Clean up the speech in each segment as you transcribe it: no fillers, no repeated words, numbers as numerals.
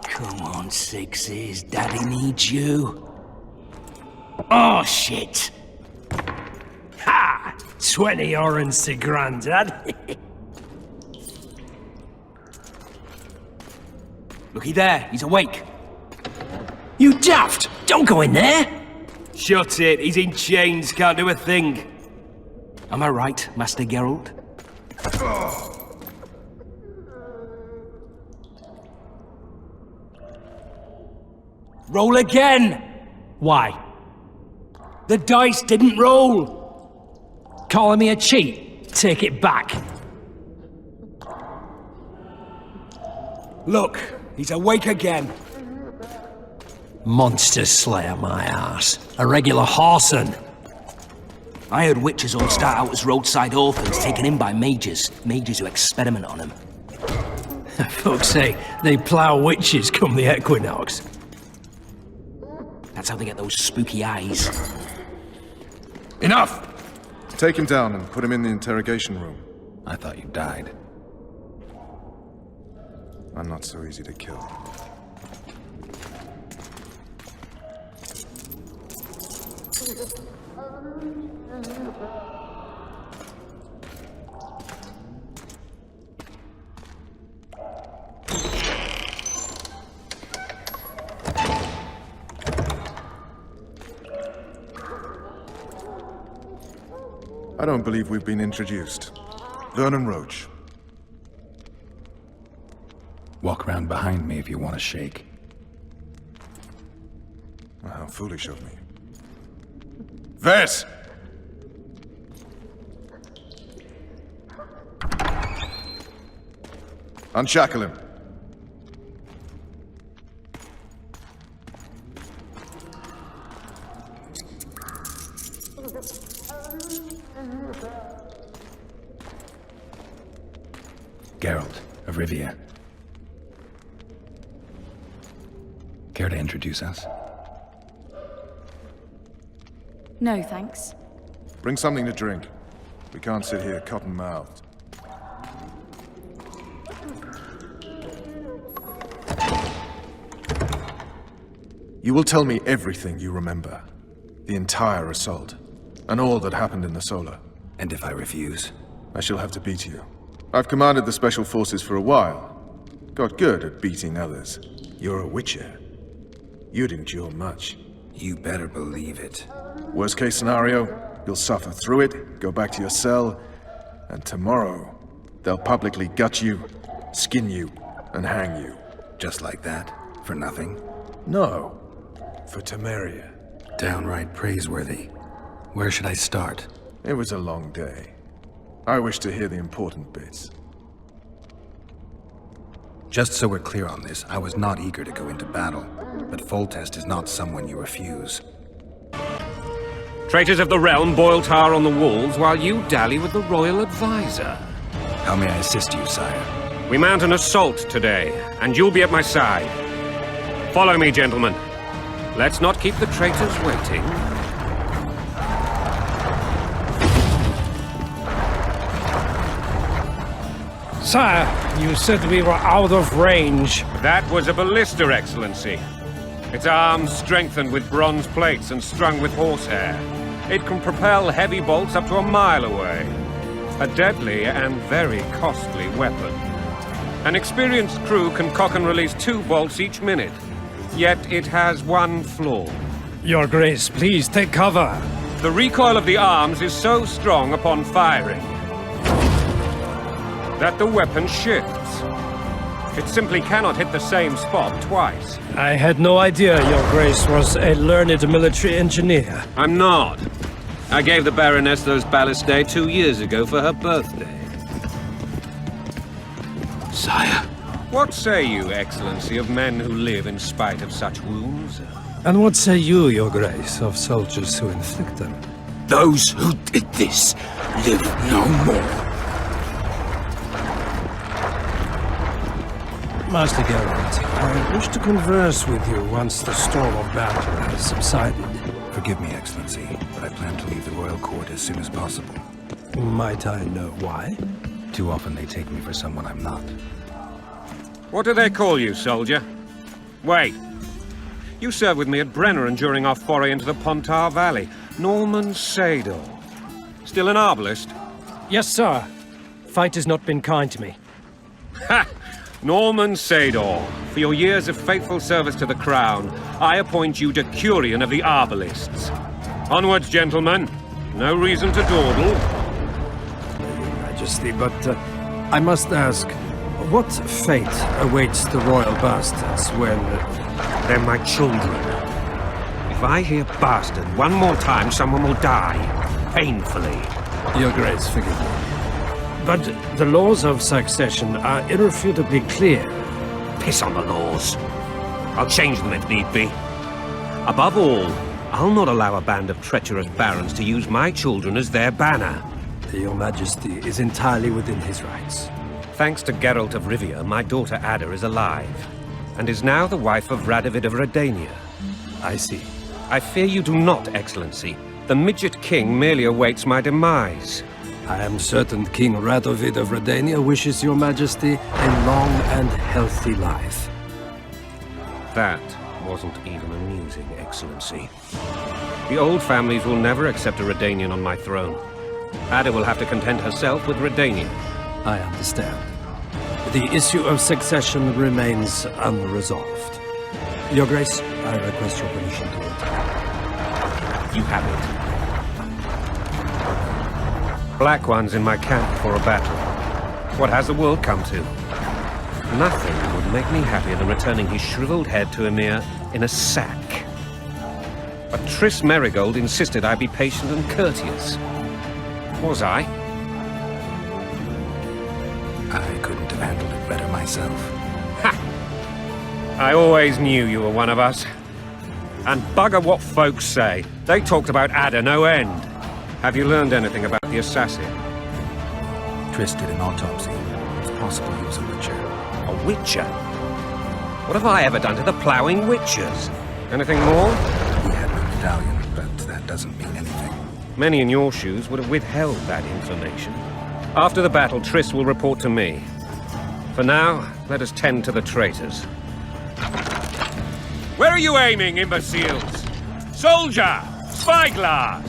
Come on, Sixes. Daddy needs you. Oh, shit. Ha! 20 orange to Grandad. Looky there. He's awake. You daft! Don't go in there! Shut it. He's in chains. Can't do a thing. Am I right, Master Geralt? Roll again! Why? The dice didn't roll! Calling me a cheat? Take it back. Look, he's awake again. Monster Slayer, my ass. A regular whoreson. I heard witches all start out as roadside orphans taken in by mages. Mages who experiment on them. Fuck's sake, they plough witches come the equinox. That's how they get those spooky eyes. Enough! Take him down and put him in the interrogation room. I thought you died. I'm not so easy to kill. I don't believe we've been introduced. Vernon Roche. Walk around behind me if you want to shake. Well, how foolish of me. Vess! Unshackle him. Geralt of Rivia. Care to introduce us? No, thanks. Bring something to drink. We can't sit here cotton-mouthed. You will tell me everything you remember. The entire assault. And all that happened in the Solar. And if I refuse? I shall have to beat you. I've commanded the Special Forces for a while. Got good at beating others. You're a Witcher. You'd endure much. You better believe it. Worst case scenario, you'll suffer through it, go back to your cell, and tomorrow, they'll publicly gut you, skin you, and hang you. Just like that? For nothing? No. For Temeria. Downright praiseworthy. Where should I start? It was a long day. I wish to hear the important bits. Just so we're clear on this, I was not eager to go into battle, but Foltest is not someone you refuse. Traitors of the realm boil tar on the walls while you dally with the royal advisor. How may I assist you, sire? We mount an assault today, and you'll be at my side. Follow me, gentlemen. Let's not keep the traitors waiting. Sire, you said we were out of range. That was a ballista, Excellency. Its arms strengthened with bronze plates and strung with horsehair. It can propel heavy bolts up to a mile away. A deadly and very costly weapon. An experienced crew can cock and release 2 bolts each minute. Yet it has one flaw. Your Grace, please take cover. The recoil of the arms is so strong upon firing that the weapon shifts. It simply cannot hit the same spot twice. I had no idea Your Grace was a learned military engineer. I'm not. I gave the Baroness those ballistae 2 years ago for her birthday. Sire. What say you, Excellency, of men who live in spite of such wounds? And what say you, Your Grace, of soldiers who inflict them? Those who did this live no more. Master Geralt, I wish to converse with you once the storm of battle has subsided. Forgive me, Excellency, but I plan to leave the royal court as soon as possible. Might I know why? Too often they take me for someone I'm not. What do they call you, soldier? Wait. You served with me at Brenneran during our foray into the Pontar Valley. Norman Sador. Still an arbalist? Yes, sir. Fight has not been kind to me. Ha! Norman Sador, for your years of faithful service to the Crown, I appoint you Decurion of the Arbalists. Onwards, gentlemen. No reason to dawdle. Your Majesty, but I must ask, what fate awaits the royal bastards when... They're my children. If I hear bastard one more time, someone will die. Painfully. Your Grace, forgive me. But the laws of succession are irrefutably clear. Piss on the laws. I'll change them if need be. Above all, I'll not allow a band of treacherous barons to use my children as their banner. Your Majesty is entirely within his rights. Thanks to Geralt of Rivia, my daughter Ada is alive, and is now the wife of Radovid of Redania. I see. I fear you do not, Excellency. The Midget King merely awaits my demise. I am certain King Radovid of Redania wishes Your Majesty a long and healthy life. That wasn't even amusing, Excellency. The old families will never accept a Redanian on my throne. Ada will have to content herself with Redania. I understand. The issue of succession remains unresolved. Your Grace, I request your permission to retire. You have it. Black One's in my camp for a battle. What has the world come to? Nothing would make me happier than returning his shriveled head to Emir in a sack. But Triss Merigold insisted I be patient and courteous. Was I? I couldn't have handled it better myself. Ha! I always knew you were one of us. And bugger what folks say. They talked about Ada no end. Have you learned anything about the assassin? Triss did an autopsy. It's possible he was a witcher. A witcher? What have I ever done to the ploughing witchers? Anything more? He had no medallion, but that doesn't mean anything. Many in your shoes would have withheld that information. After the battle, Triss will report to me. For now, let us tend to the traitors. Where are you aiming, imbeciles? Soldier! Spyglass!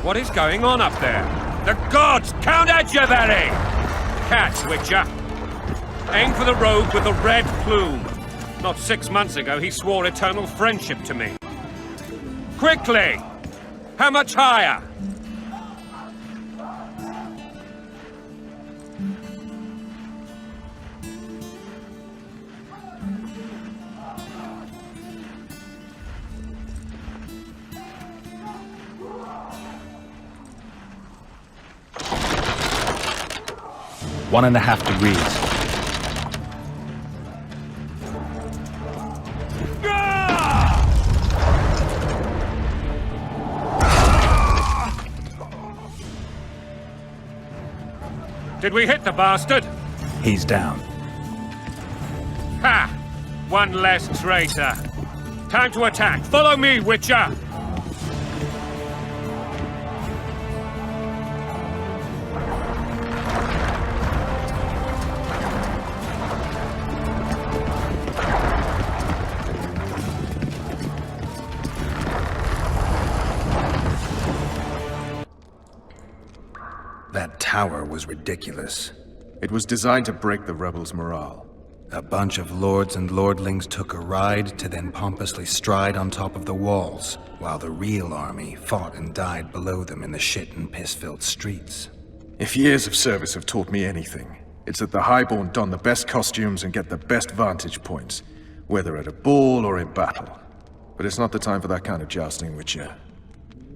What is going on up there? The gods! Count Edgevery! Catch, Witcher! Aim for the rogue with the red plume. Not 6 months ago, he swore eternal friendship to me. Quickly! How much higher? One and a half degrees. Did we hit the bastard? He's down. Ha! One less traitor. Time to attack. Follow me, Witcher! That tower was ridiculous. It was designed to break the rebels' morale. A bunch of lords and lordlings took a ride to then pompously stride on top of the walls, while the real army fought and died below them in the shit and piss-filled streets. If years of service have taught me anything, it's that the Highborn don the best costumes and get the best vantage points, whether at a ball or in battle. But it's not the time for that kind of jousting, Witcher.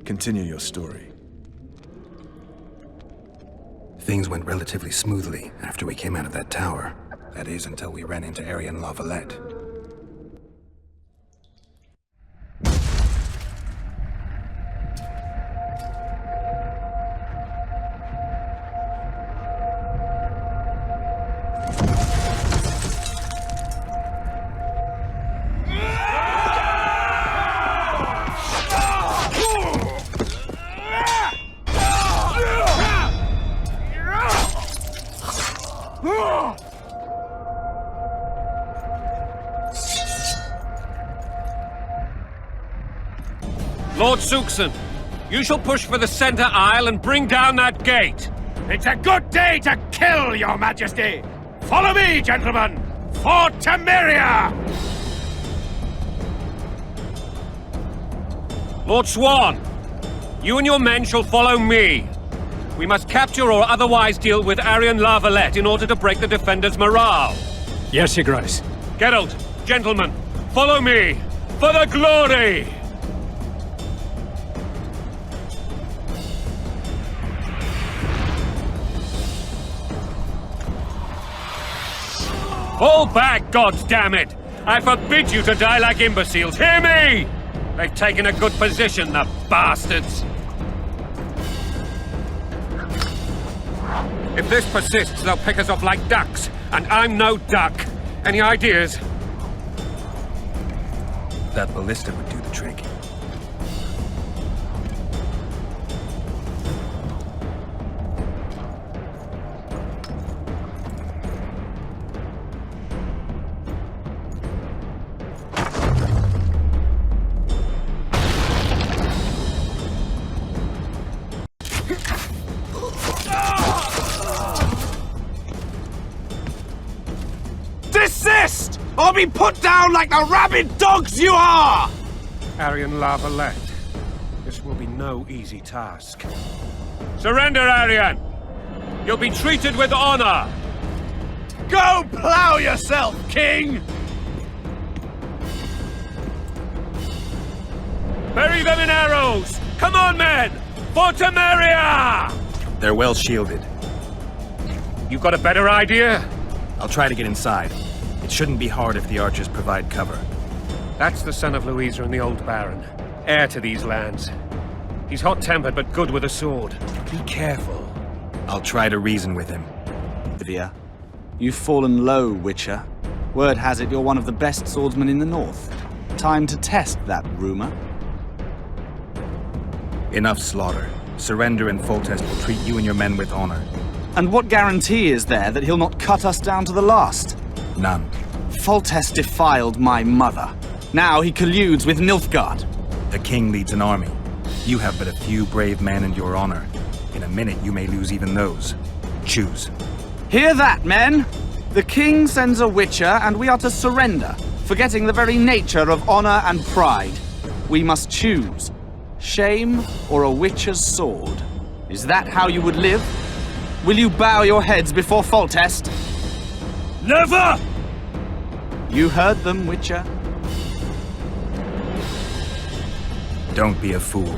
Continue your story. Things went relatively smoothly after we came out of that tower. That is, until we ran into Aryan La Valette. Lord Suxon, you shall push for the center aisle and bring down that gate. It's a good day to kill, Your Majesty! Follow me, gentlemen! For Temeria! Lord Swan, you and your men shall follow me. We must capture or otherwise deal with Aryan La Valette in order to break the defenders' morale. Yes, Your Grace. Geralt, gentlemen, follow me! For the glory! Fall back, goddammit! I forbid you to die like imbeciles, hear me! They've taken a good position, the bastards! If this persists, they'll pick us off like ducks, and I'm no duck. Any ideas? That ballista would do the trick. Desist! Or be put down like the rabid dogs you are! Aryan La Valette, this will be no easy task. Surrender, Aryan! You'll be treated with honor! Go plow yourself, King! Bury them in arrows! Come on, men! For Temeria! They're well shielded. You got a better idea? I'll try to get inside. It shouldn't be hard if the archers provide cover. That's the son of Louisa and the old Baron. Heir to these lands. He's hot-tempered but good with a sword. Be careful. I'll try to reason with him. Olivia, you've fallen low, Witcher. Word has it you're one of the best swordsmen in the north. Time to test that rumor. Enough slaughter. Surrender and Foltest will treat you and your men with honor. And what guarantee is there that he'll not cut us down to the last? None. Foltest defiled my mother. Now he colludes with Nilfgaard. The king leads an army. You have but a few brave men and your honor. In a minute you may lose even those. Choose. Hear that, men! The king sends a Witcher and we are to surrender, forgetting the very nature of honor and pride. We must choose. Shame or a Witcher's sword. Is that how you would live? Will you bow your heads before Foltest? Never! You heard them, Witcher. Don't be a fool.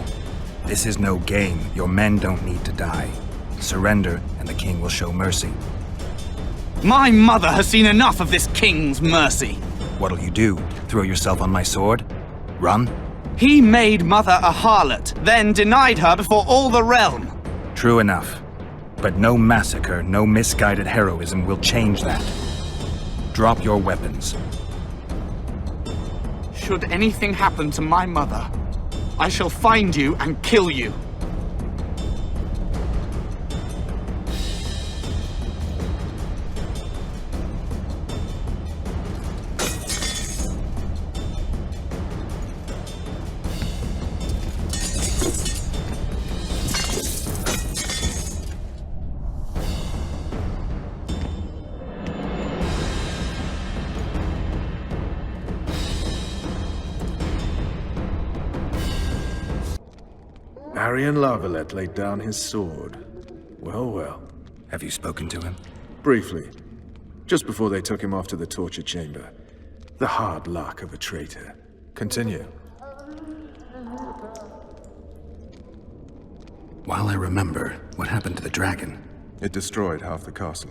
This is no game. Your men don't need to die. Surrender, and the king will show mercy. My mother has seen enough of this king's mercy. What'll you do? Throw yourself on my sword? Run? He made mother a harlot, then denied her before all the realm. True enough. But no massacre, no misguided heroism will change that. Drop your weapons. Should anything happen to my mother, I shall find you and kill you. Aryan La Valette laid down his sword. Well, well. Have you spoken to him? Briefly. Just before they took him off to the torture chamber. The hard luck of a traitor. Continue. While I remember, what happened to the dragon? It destroyed half the castle.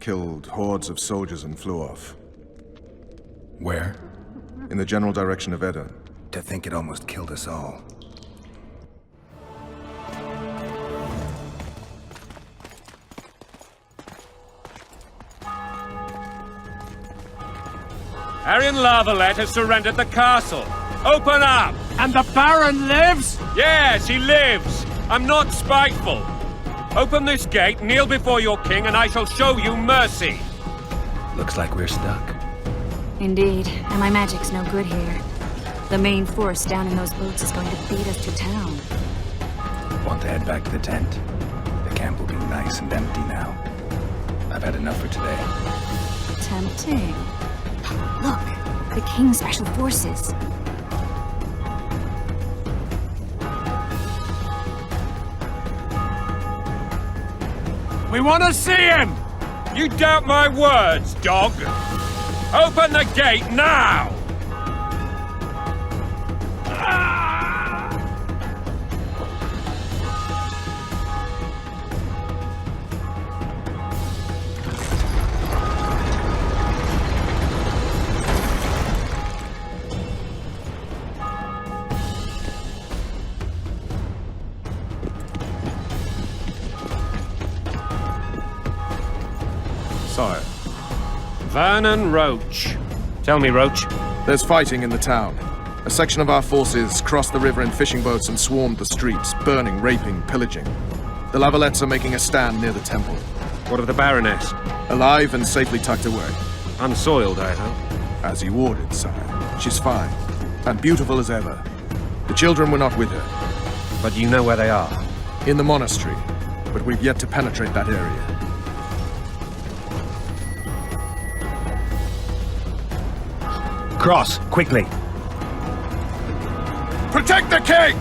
Killed hordes of soldiers and flew off. Where? In the general direction of Edda. To think it almost killed us all. Arian Lavalette has surrendered the castle. Open up! And the Baron lives? Yes, he lives. I'm not spiteful. Open this gate, kneel before your king, and I shall show you mercy. Looks like we're stuck. Indeed, and my magic's no good here. The main force down in those boats is going to beat us to town. Want to head back to the tent? The camp will be nice and empty now. I've had enough for today. Tempting. Look, the King's Special Forces. We want to see him! You doubt my words, dog? Open the gate now! Sire, Vernon Roach. Tell me, Roach. there's fighting in the town. A section of our forces crossed the river in fishing boats and swarmed the streets, burning, raping, pillaging. The Lavalettes are making a stand near the temple. What of the Baroness? Alive and safely tucked away. Unsoiled, I hope. As you ordered, sire. She's fine. And beautiful as ever. The children were not with her. But you know where they are. In the monastery. But we've yet to penetrate that area. Cross, quickly. Protect the king!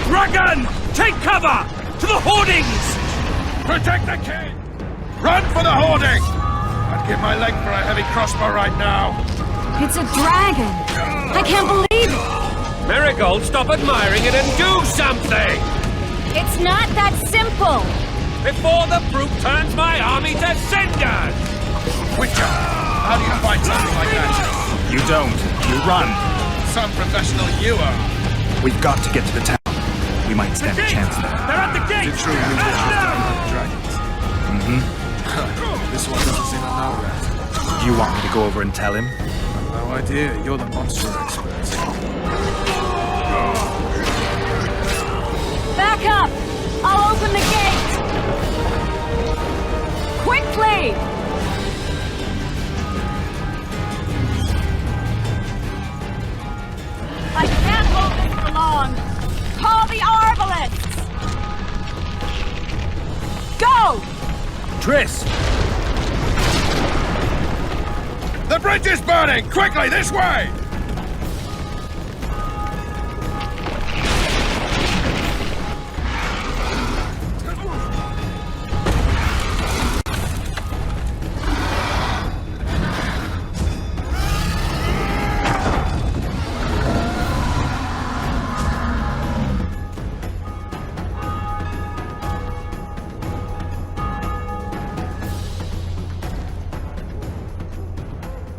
Dragon! Take cover! To the hoardings! Protect the king! Run for the hoarding! I'd give my leg for a heavy crossbow right now. It's a dragon! I can't believe it! Marigold, stop admiring it and do something! It's not that simple! Before the brute turns my army to cinders! Witcher, how do you fight something like that? You don't. You run. Some professional you are. We've got to get to the town. We might stand a chance there. They're at the gate! It's true, dragons. This one doesn't seem to know that. Do you want me to go over and tell him? No idea. You're the monster expert. Back up! I'll open the gate! Quickly! I can't hold this for long! Call the Arbalists! Go! Triss! The bridge is burning! Quickly, this way!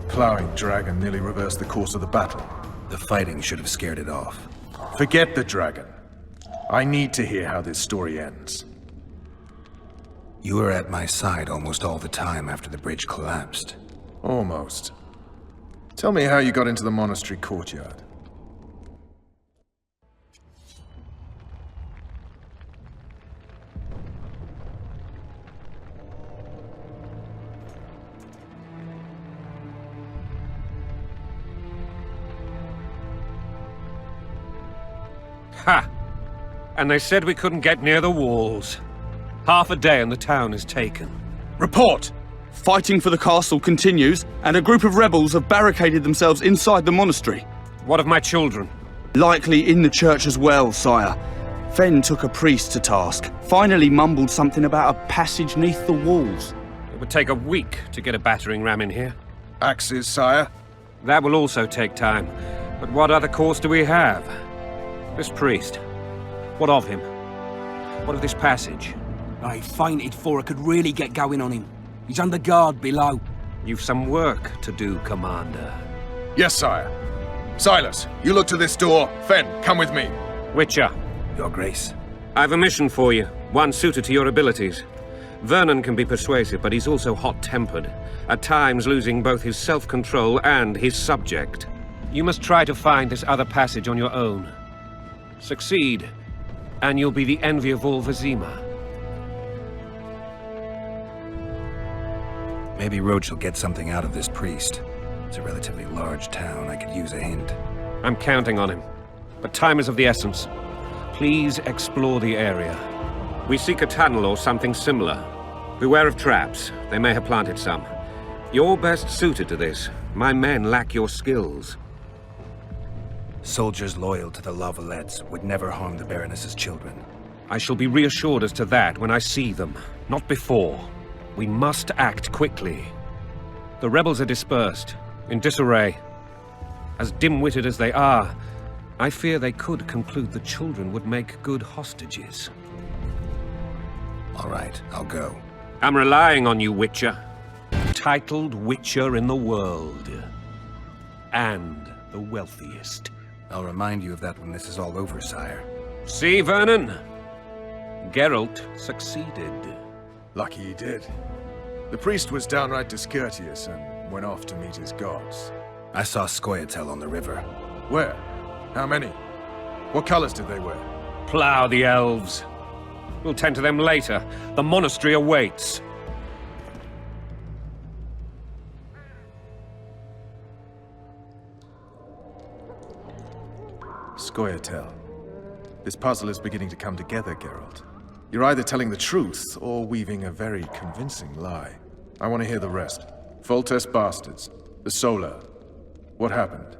Plowing dragon nearly reversed the course of the battle. The fighting should have scared it off. Forget the dragon. I need to hear how this story ends. You were at my side almost all the time after the bridge collapsed. Almost. Tell me how you got into the monastery courtyard. Ha! And they said we couldn't get near the walls. Half a day and the town is taken. Report! Fighting for the castle continues, and a group of rebels have barricaded themselves inside the monastery. What of my children? Likely in the church as well, sire. Fen took a priest to task, finally mumbled something about a passage neath the walls. It would take a week to get a battering ram in here. Axes, sire? That will also take time. But what other course do we have? This priest. What of him? What of this passage? I fainted before I could really get going on him. He's under guard below. You've some work to do, Commander. Yes, sire. Silas, you look to this door. Fen, come with me. Witcher, Your Grace. I've a mission for you, one suited to your abilities. Vernon can be persuasive, but he's also hot-tempered, at times losing both his self-control and his subject. You must try to find this other passage on your own. Succeed, and you'll be the envy of all Vizima. Maybe Roach will get something out of this priest. It's a relatively large town. I could use a hint. I'm counting on him, but time is of the essence. Please explore the area. We seek a tunnel or something similar. Beware of traps. They may have planted some. You're best suited to this. My men lack your skills. Soldiers loyal to the La Valettes would never harm the Baroness's children. I shall be reassured as to that when I see them, not before. We must act quickly. The rebels are dispersed, in disarray. As dim-witted as they are, I fear they could conclude the children would make good hostages. All right, I'll go. I'm relying on you, Witcher. Titled Witcher in the world. And the wealthiest. I'll remind you of that when this is all over, sire. See, Vernon? Geralt succeeded. Lucky he did. The priest was downright discourteous and went off to meet his gods. I saw Scoia'tael on the river. Where? How many? What colors did they wear? Plough the elves. We'll tend to them later. The monastery awaits. Scoia'tael. This puzzle is beginning to come together, Geralt. You're either telling the truth or weaving a very convincing lie. I want to hear the rest. Foltest bastards. The Solar. What happened?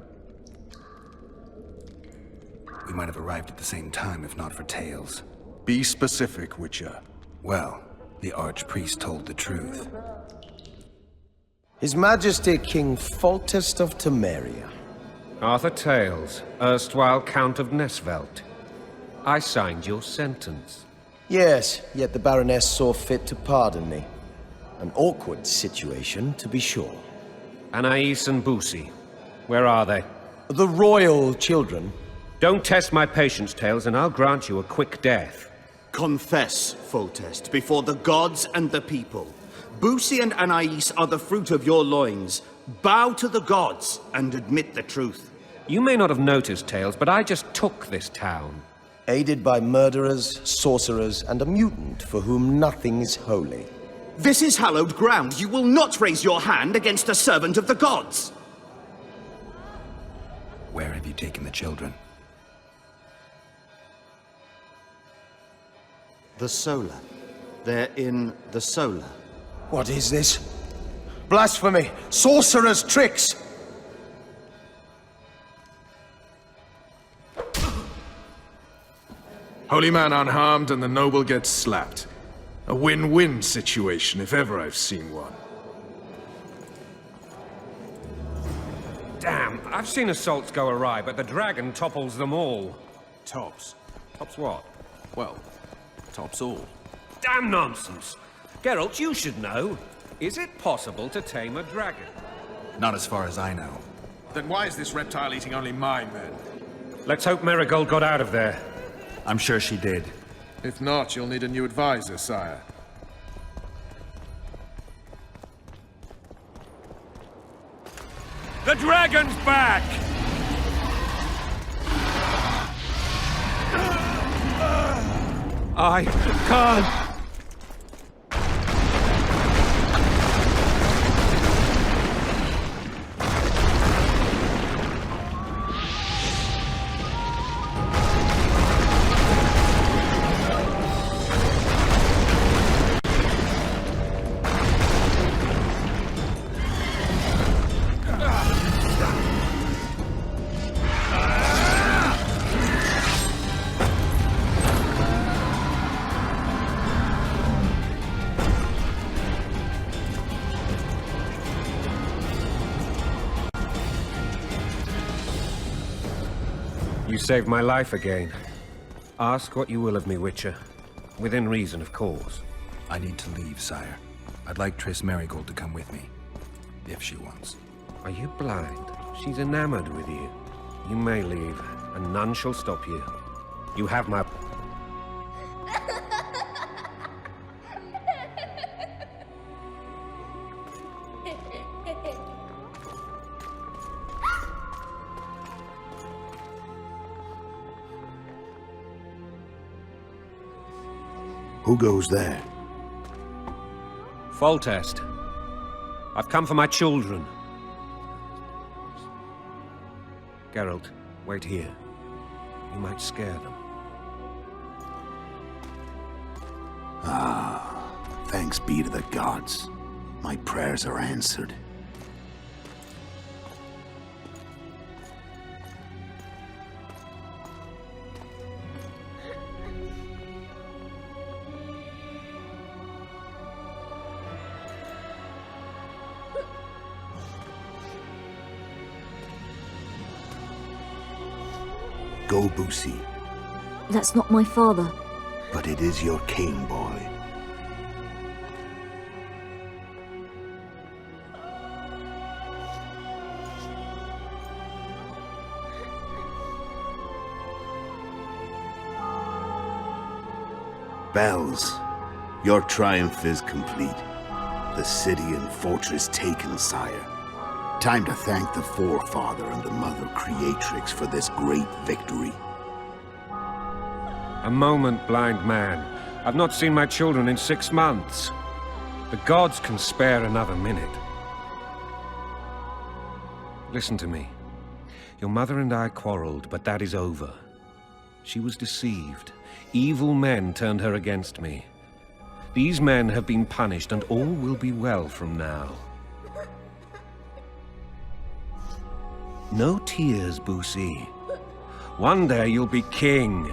We might have arrived at the same time if not for Tales. Be specific, Witcher. Well, the Archpriest told the truth. His Majesty King Foltest of Temeria. Arthur Tales, erstwhile Count of Nesvelt. I signed your sentence. Yes, yet the Baroness saw fit to pardon me. An awkward situation, to be sure. Anais and Boussy, where are they? The royal children. Don't test my patience, Tales, and I'll grant you a quick death. Confess, Foltest, before the gods and the people. Boussy and Anais are the fruit of your loins. Bow to the gods and admit the truth. You may not have noticed, Tales, but I just took this town. Aided by murderers, sorcerers, and a mutant for whom nothing is holy. This is hallowed ground. You will not raise your hand against a servant of the gods. Where have you taken the children? The Solar. They're in the Solar. What is this? Blasphemy! Sorcerer's tricks! Holy man unharmed and the noble gets slapped. A win-win situation, if ever I've seen one. Damn, I've seen assaults go awry, but the dragon topples them all. Tops. Tops what? Well, tops all. Damn nonsense! Geralt, you should know. Is it possible to tame a dragon? Not as far as I know. Then why is this reptile eating only my men? Let's hope Marigold got out of there. I'm sure she did. If not, you'll need a new advisor, sire. The dragon's back! I can't... You saved my life again. Ask what you will of me, Witcher. Within reason, of course. I need to leave, sire. I'd like Triss Merigold to come with me, if she wants. Are you blind? She's enamored with you. You may leave, and none shall stop you. You have my... Who goes there? Foltest. I've come for my children. Geralt, wait here. You might scare them. Ah, thanks be to the gods. My prayers are answered. Go, Busi. That's not my father. But it is your king, boy. Bells, your triumph is complete. The city and fortress taken, sire. Time to thank the Forefather and the Mother Creatrix for this great victory. A moment, blind man. I've not seen my children in 6 months. The gods can spare another minute. Listen to me. Your mother and I quarreled, but that is over. She was deceived. Evil men turned her against me. These men have been punished, and all will be well from now. No tears, Busi. One day you'll be king,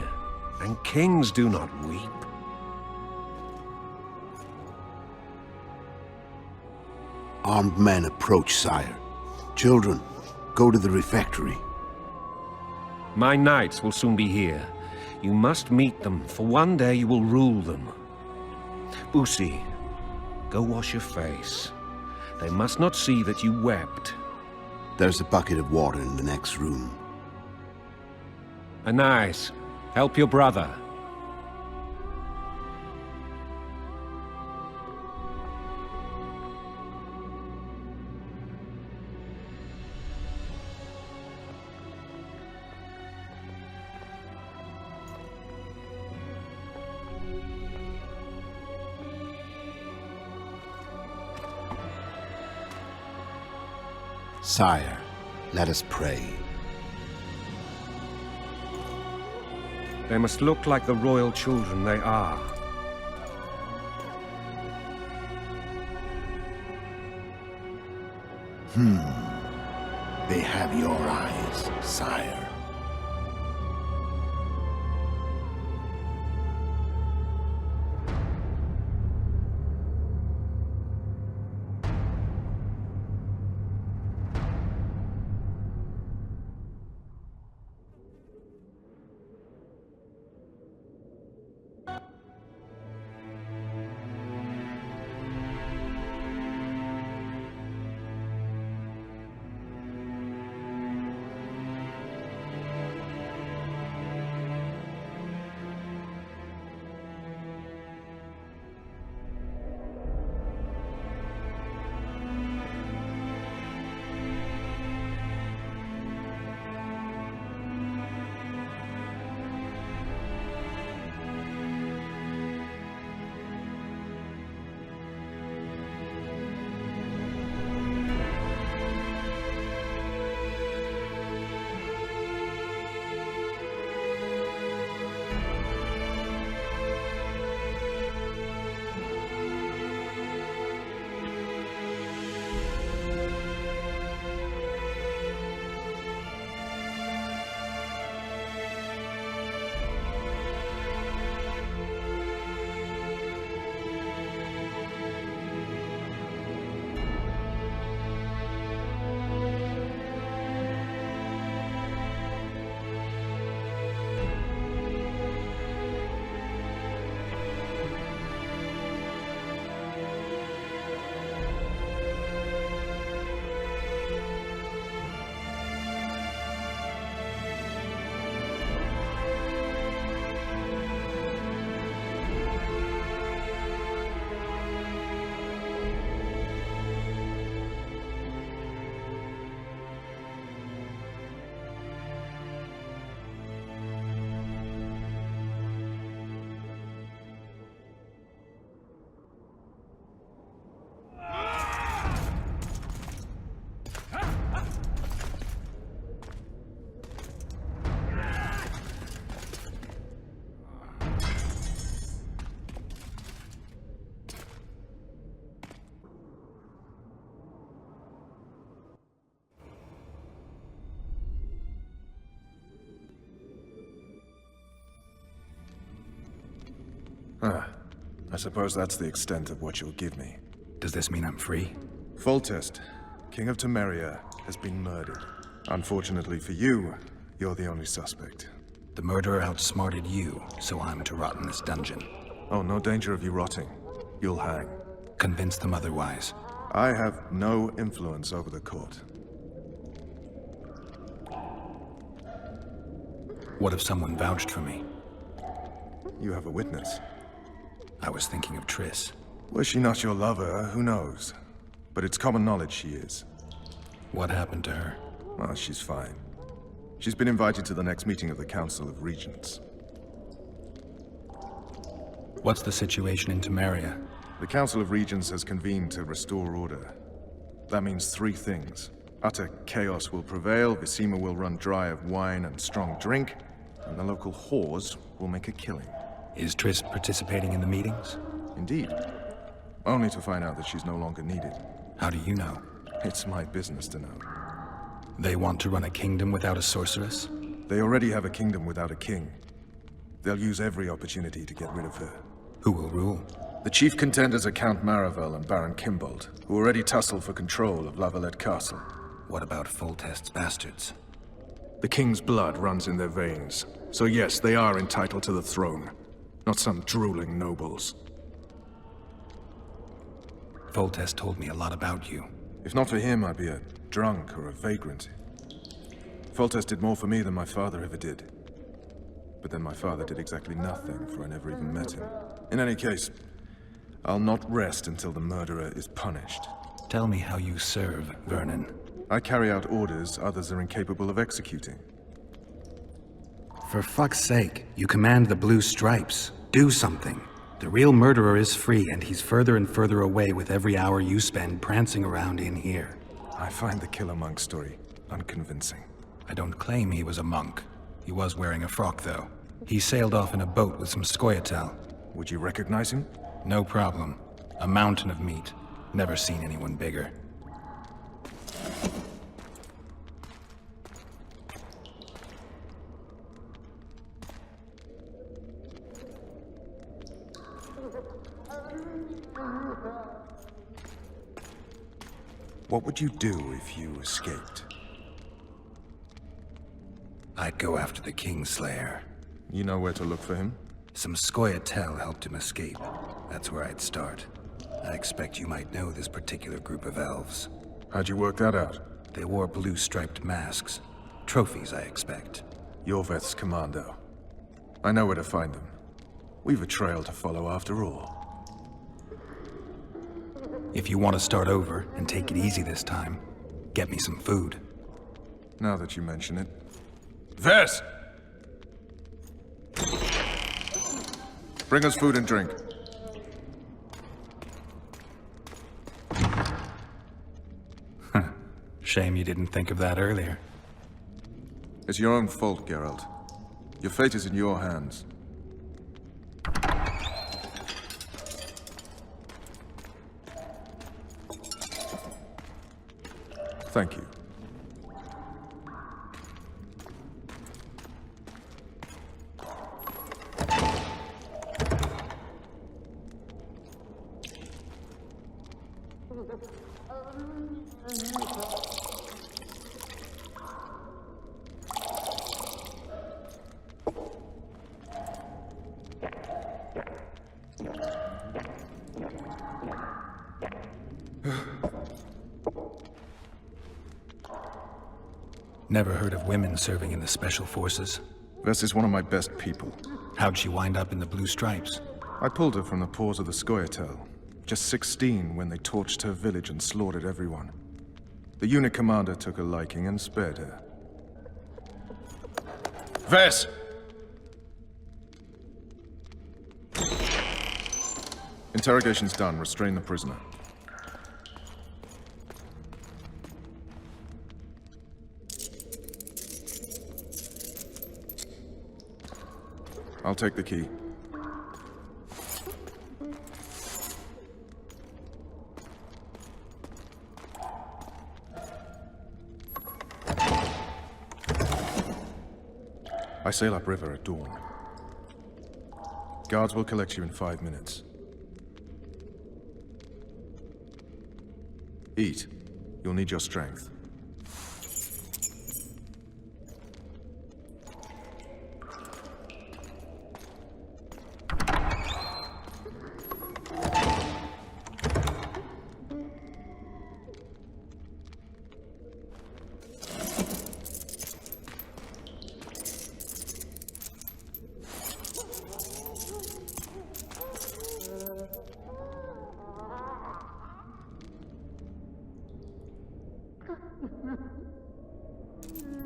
and kings do not weep. Armed men approach, sire. Children, go to the refectory. My knights will soon be here. You must meet them, for one day you will rule them. Busi, go wash your face. They must not see that you wept. There's a bucket of water in the next room. Anais, help your brother. Sire, let us pray. They must look like the royal children they are. They have your eyes, sire. I suppose that's the extent of what you'll give me. Does this mean I'm free? Foltest, King of Temeria, has been murdered. Unfortunately for you, you're the only suspect. The murderer outsmarted you, so I'm to rot in this dungeon. Oh, no danger of you rotting. You'll hang. Convince them otherwise. I have no influence over the court. What if someone vouched for me? You have a witness. I was thinking of Triss. Was she not your lover? Who knows? But it's common knowledge she is. What happened to her? Oh, she's fine. She's been invited to the next meeting of the Council of Regents. What's the situation in Temeria? The Council of Regents has convened to restore order. That means three things. Utter chaos will prevail, Vizima will run dry of wine and strong drink, and the local whores will make a killing. Is Triss participating in the meetings? Indeed. Only to find out that she's no longer needed. How do you know? It's my business to know. They want to run a kingdom without a sorceress? They already have a kingdom without a king. They'll use every opportunity to get rid of her. Who will rule? The chief contenders are Count Maravel and Baron Kimbold, who already tussle for control of La Valette Castle. What about Foltest's bastards? The king's blood runs in their veins, so yes, they are entitled to the throne. Not some drooling nobles. Foltest told me a lot about you. If not for him, I'd be a drunk or a vagrant. Foltest did more for me than my father ever did. But then my father did exactly nothing, for I never even met him. In any case, I'll not rest until the murderer is punished. Tell me how you serve, Vernon. I carry out orders others are incapable of executing. For fuck's sake, you command the Blue Stripes. Do something. The real murderer is free, and he's further and further away with every hour you spend prancing around in here. I find the Killer Monk story unconvincing. I don't claim he was a monk. He was wearing a frock, though. He sailed off in a boat with some Scoia'tael. Would you recognize him? No problem. A mountain of meat. Never seen anyone bigger. What would you do if you escaped? I'd go after the Kingslayer. You know where to look for him? Some Scoia'tael helped him escape. That's where I'd start. I expect you might know this particular group of elves. How'd you work that out? They wore blue-striped masks. Trophies, I expect. Yorveth's commando. I know where to find them. We've a trail to follow after all. If you want to start over and take it easy this time, get me some food. Now that you mention it. Ves! Bring us food and drink. Shame you didn't think of that earlier. It's your own fault, Geralt. Your fate is in your hands. Thank you. Never heard of women serving in the Special Forces? Ves is one of my best people. How'd she wind up in the Blue Stripes? I pulled her from the paws of the Scoia'tael. Just 16 when they torched her village and slaughtered everyone. The unit commander took a liking and spared her. Ves! Interrogation's done. Restrain the prisoner. I'll take the key. I sail upriver at dawn. Guards will collect you in 5 minutes. Eat. You'll need your strength.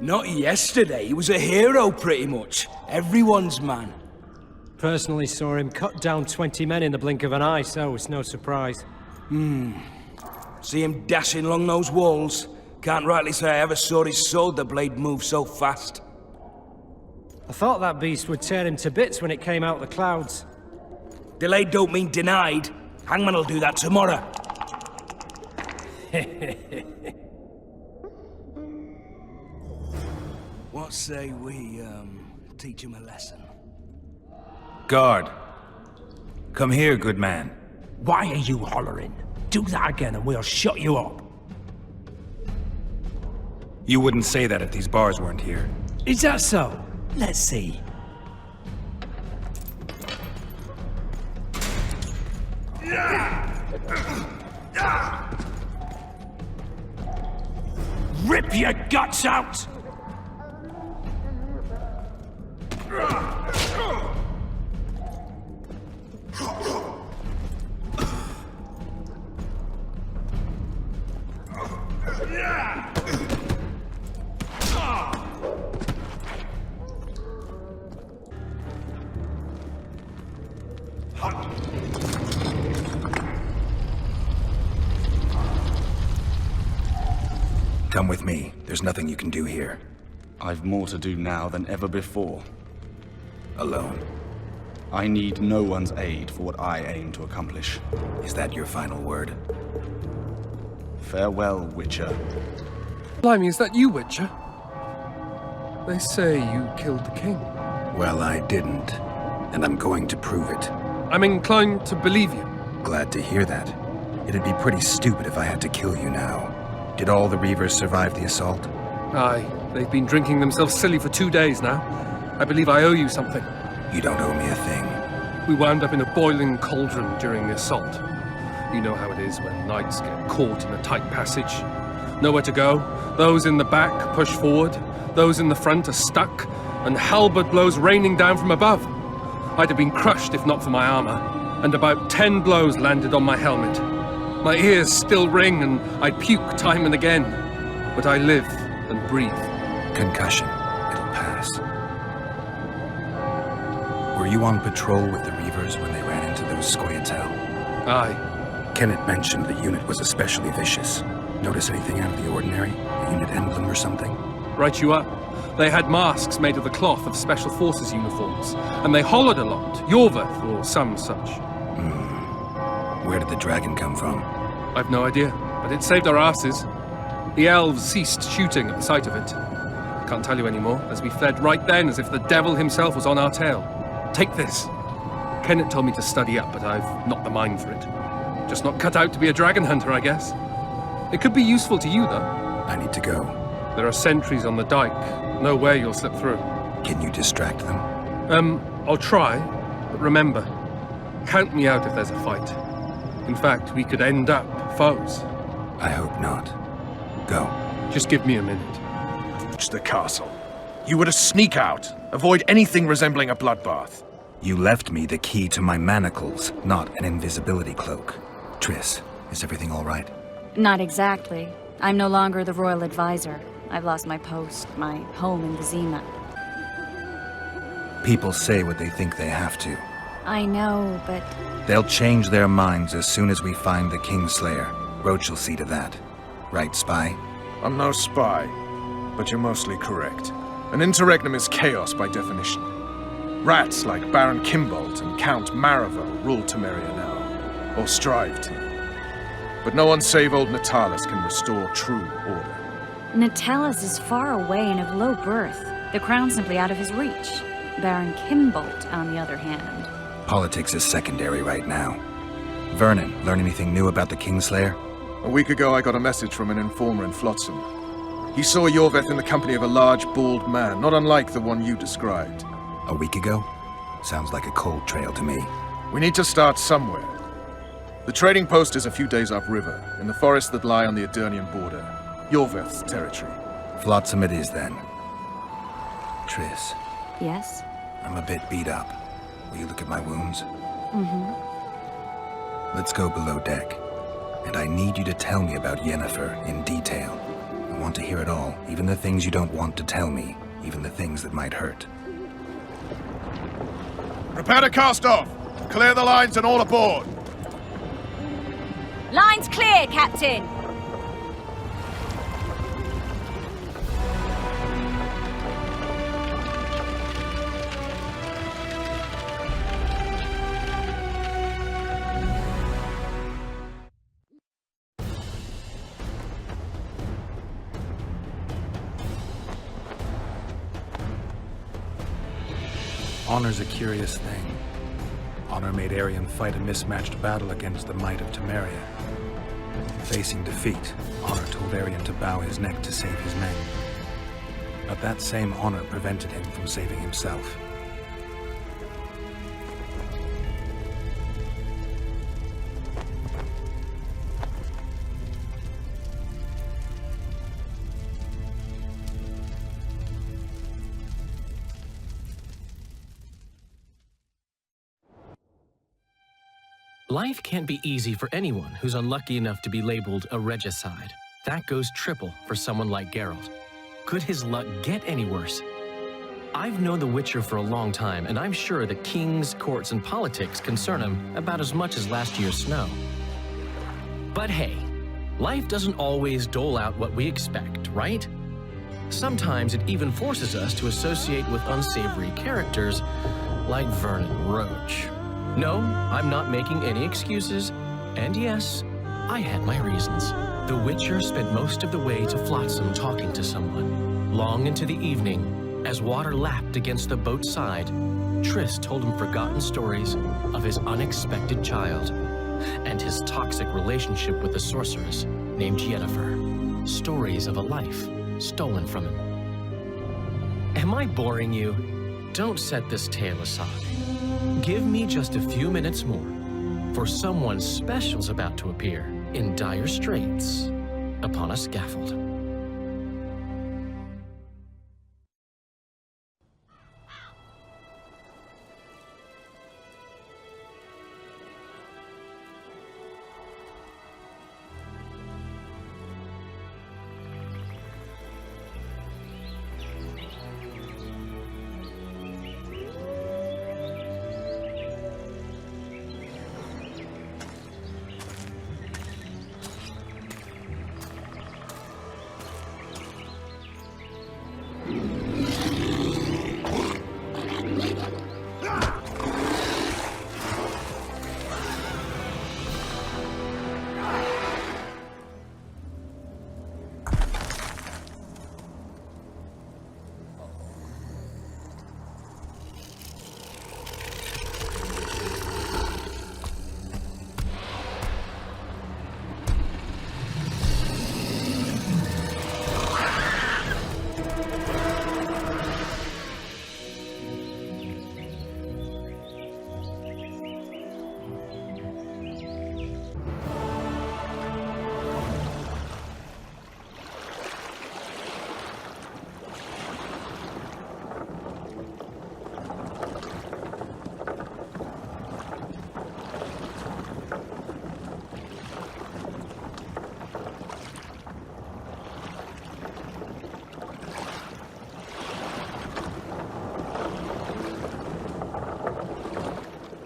Not yesterday, he was a hero pretty much. Everyone's man. Personally saw him cut down 20 men in the blink of an eye, so it's no surprise. See him dashing along those walls. Can't rightly say I ever saw his sword the blade move so fast. I thought that beast would tear him to bits when it came out of the clouds. Delayed don't mean denied. Hangman will do that tomorrow. What say we, teach him a lesson? Guard. Come here, good man. Why are you hollering? Do that again and we'll shut you up. You wouldn't say that if these bars weren't here. Is that so? Let's see. Rip your guts out! Come with me. There's nothing you can do here. I've more to do now than ever before. Alone. I need no one's aid for what I aim to accomplish. Is that your final word? Farewell, Witcher. Blimey, is that you, Witcher? They say you killed the king. Well, I didn't. And I'm going to prove it. I'm inclined to believe you. Glad to hear that. It'd be pretty stupid if I had to kill you now. Did all the Reavers survive the assault? Aye. They've been drinking themselves silly for 2 days now. I believe I owe you something. You don't owe me a thing. We wound up in a boiling cauldron during the assault. You know how it is when knights get caught in a tight passage. Nowhere to go. Those in the back push forward. Those in the front are stuck. And halberd blows raining down from above. I'd have been crushed if not for my armor. And about 10 blows landed on my helmet. My ears still ring and I puke time and again. But I live and breathe. Concussion. It'll pass. Were you on patrol with the Reavers when they ran into those Scoia'tael? Aye. Kenneth mentioned the unit was especially vicious. Notice anything out of the ordinary? A unit emblem or something? Right you up. They had masks made of the cloth of Special Forces uniforms, and they hollered a lot. Yorvath, or some such. Where did the dragon come from? I've no idea, but it saved our asses. The elves ceased shooting at the sight of it. Can't tell you anymore, as we fled right then as if the devil himself was on our tail. Take this. Kenneth told me to study up, but I've not the mind for it. Just not cut out to be a dragon hunter, I guess. It could be useful to you, though. I need to go. There are sentries on the dike. No way you'll slip through. Can you distract them? I'll try, but remember, count me out if there's a fight. In fact, we could end up foes. I hope not. Go. Just give me a minute. Reach the castle. You were to sneak out. Avoid anything resembling a bloodbath. You left me the key to my manacles, not an invisibility cloak. Triss, is everything all right? Not exactly. I'm no longer the royal advisor. I've lost my post, my home in Vizima. People say what they think they have to. I know, but... They'll change their minds as soon as we find the Kingslayer. Roach will see to that. Right, spy? I'm no spy, but you're mostly correct. An interregnum is chaos by definition. Rats like Baron Kimbolt and Count Maravel rule Temeria now, or strive to. But no one save old Natalis can restore true order. Natalis is far away and of low birth. The crown's simply out of his reach. Baron Kimbolt, on the other hand. Politics is secondary right now. Vernon, learn anything new about the Kingslayer? A week ago, I got a message from an informer in Flotsam. He saw Yorveth in the company of a large, bald man, not unlike the one you described. A week ago? Sounds like a cold trail to me. We need to start somewhere. The trading post is a few days upriver, in the forests that lie on the Aedirnian border. Yorveth's territory. Flotsam it is, then. Triss, Yes? I'm a bit beat up. Will you look at my wounds? Mm-hmm. Let's go below deck. And I need you to tell me about Yennefer in detail. I want to hear it all, even the things you don't want to tell me, even the things that might hurt. Prepare to cast off! Clear the lines and all aboard! Line's clear, Captain! Honor's a curious thing. Honor made Arion fight a mismatched battle against the might of Temeria. Facing defeat, Honor told Arion to bow his neck to save his men. But that same honor prevented him from saving himself. Life can't be easy for anyone who's unlucky enough to be labeled a regicide. That goes triple for someone like Geralt. Could his luck get any worse? I've known the Witcher for a long time, and I'm sure that kings, courts, and politics concern him about as much as last year's snow. But hey, life doesn't always dole out what we expect, right? Sometimes it even forces us to associate with unsavory characters like Vernon Roche. No, I'm not making any excuses, and yes, I had my reasons. The Witcher spent most of the way to Flotsam talking to someone. Long into the evening, as water lapped against the boat's side, Triss told him forgotten stories of his unexpected child and his toxic relationship with the sorceress named Yennefer. Stories of a life stolen from him. Am I boring you? Don't set this tale aside. Give me just a few minutes more, for someone special's about to appear in dire straits upon a scaffold.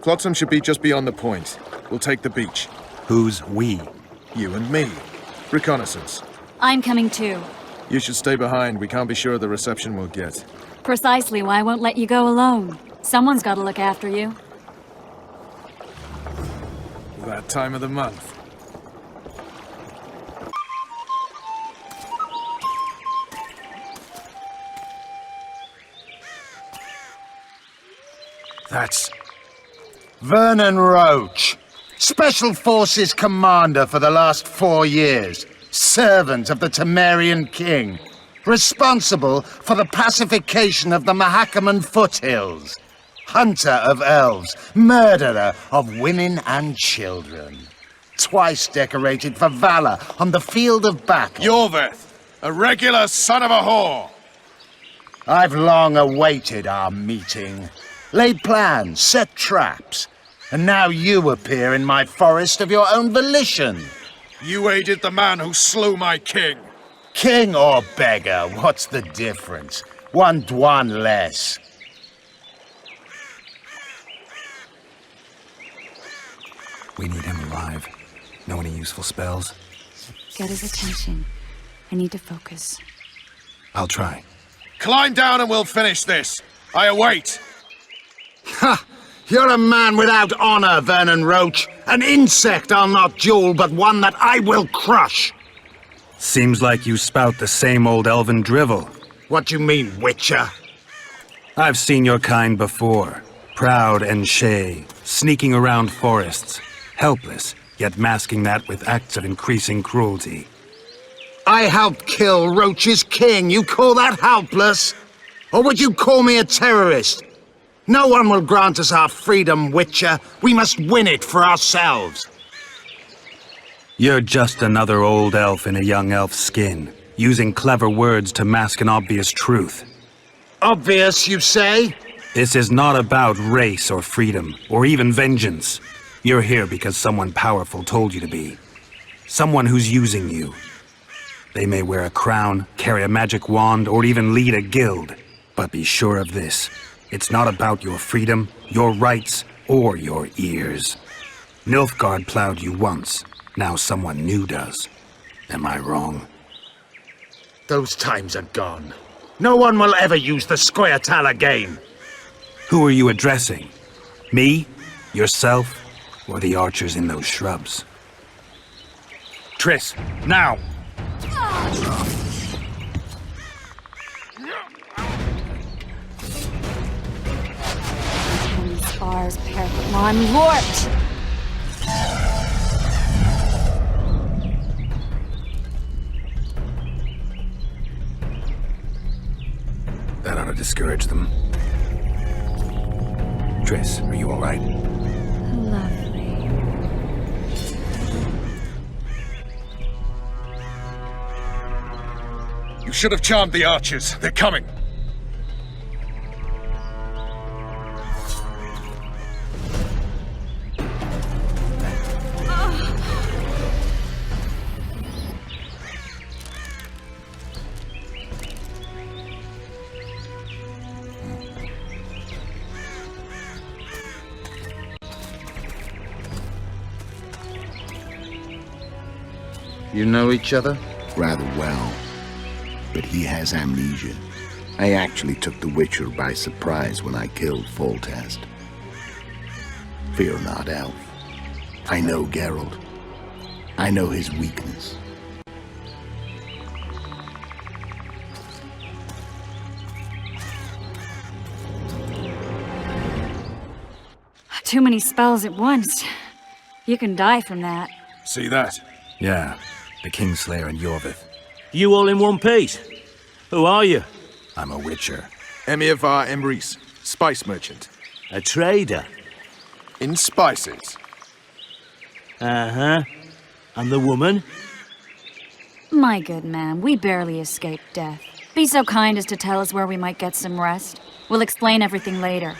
Flotsam should be just beyond the point. We'll take the beach. Who's we? You and me. Reconnaissance. I'm coming too. You should stay behind. We can't be sure of the reception we'll get. Precisely why I won't let you go alone. Someone's got to look after you. That time of the month. Vernon Roach, Special Forces Commander for the last 4 years, servant of the Temerian King, responsible for the pacification of the Mahakaman foothills, hunter of elves, murderer of women and children. Twice decorated for valor on the field of battle. Yorveth, a regular son of a whore. I've long awaited our meeting, laid plans, set traps, and now you appear in my forest of your own volition. You aided the man who slew my king. King or beggar, what's the difference? One Dwan less. We need him alive. Know any useful spells? Get his attention. I need to focus. I'll try. Climb down and we'll finish this. I await. Ha! You're a man without honor, Vernon Roach. An insect I'll not duel, but one that I will crush. Seems like you spout the same old elven drivel. What do you mean, Witcher? I've seen your kind before. Proud and shay, sneaking around forests. Helpless, yet masking that with acts of increasing cruelty. I helped kill Roach's king. You call that helpless? Or would you call me a terrorist? No one will grant us our freedom, Witcher. We must win it for ourselves. You're just another old elf in a young elf's skin, using clever words to mask an obvious truth. Obvious, you say? This is not about race or freedom, or even vengeance. You're here because someone powerful told you to be. Someone who's using you. They may wear a crown, carry a magic wand, or even lead a guild. But be sure of this. It's not about your freedom, your rights, or your ears. Nilfgaard plowed you once. Now someone new does. Am I wrong? Those times are gone. No one will ever use the Scoia'tael again. Who are you addressing? Me? Yourself? Or the archers in those shrubs? Triss, now! Spars, Pergamon, Lort! That ought to discourage them. Triss, are you all right? Lovely. You should have charmed the archers. They're coming. You know each other? Rather well. But he has amnesia. I actually took the Witcher by surprise when I killed Foltest. Fear not, Elf. I know Geralt. I know his weakness. Too many spells at once. You can die from that. See that? Yeah, the Kingslayer and Yorveth. You all in one piece? Who are you? I'm a Witcher. Emiavar Emrys, spice merchant. A trader? In spices. Uh-huh. And the woman? My good man, we barely escaped death. Be so kind as to tell us where we might get some rest. We'll explain everything later.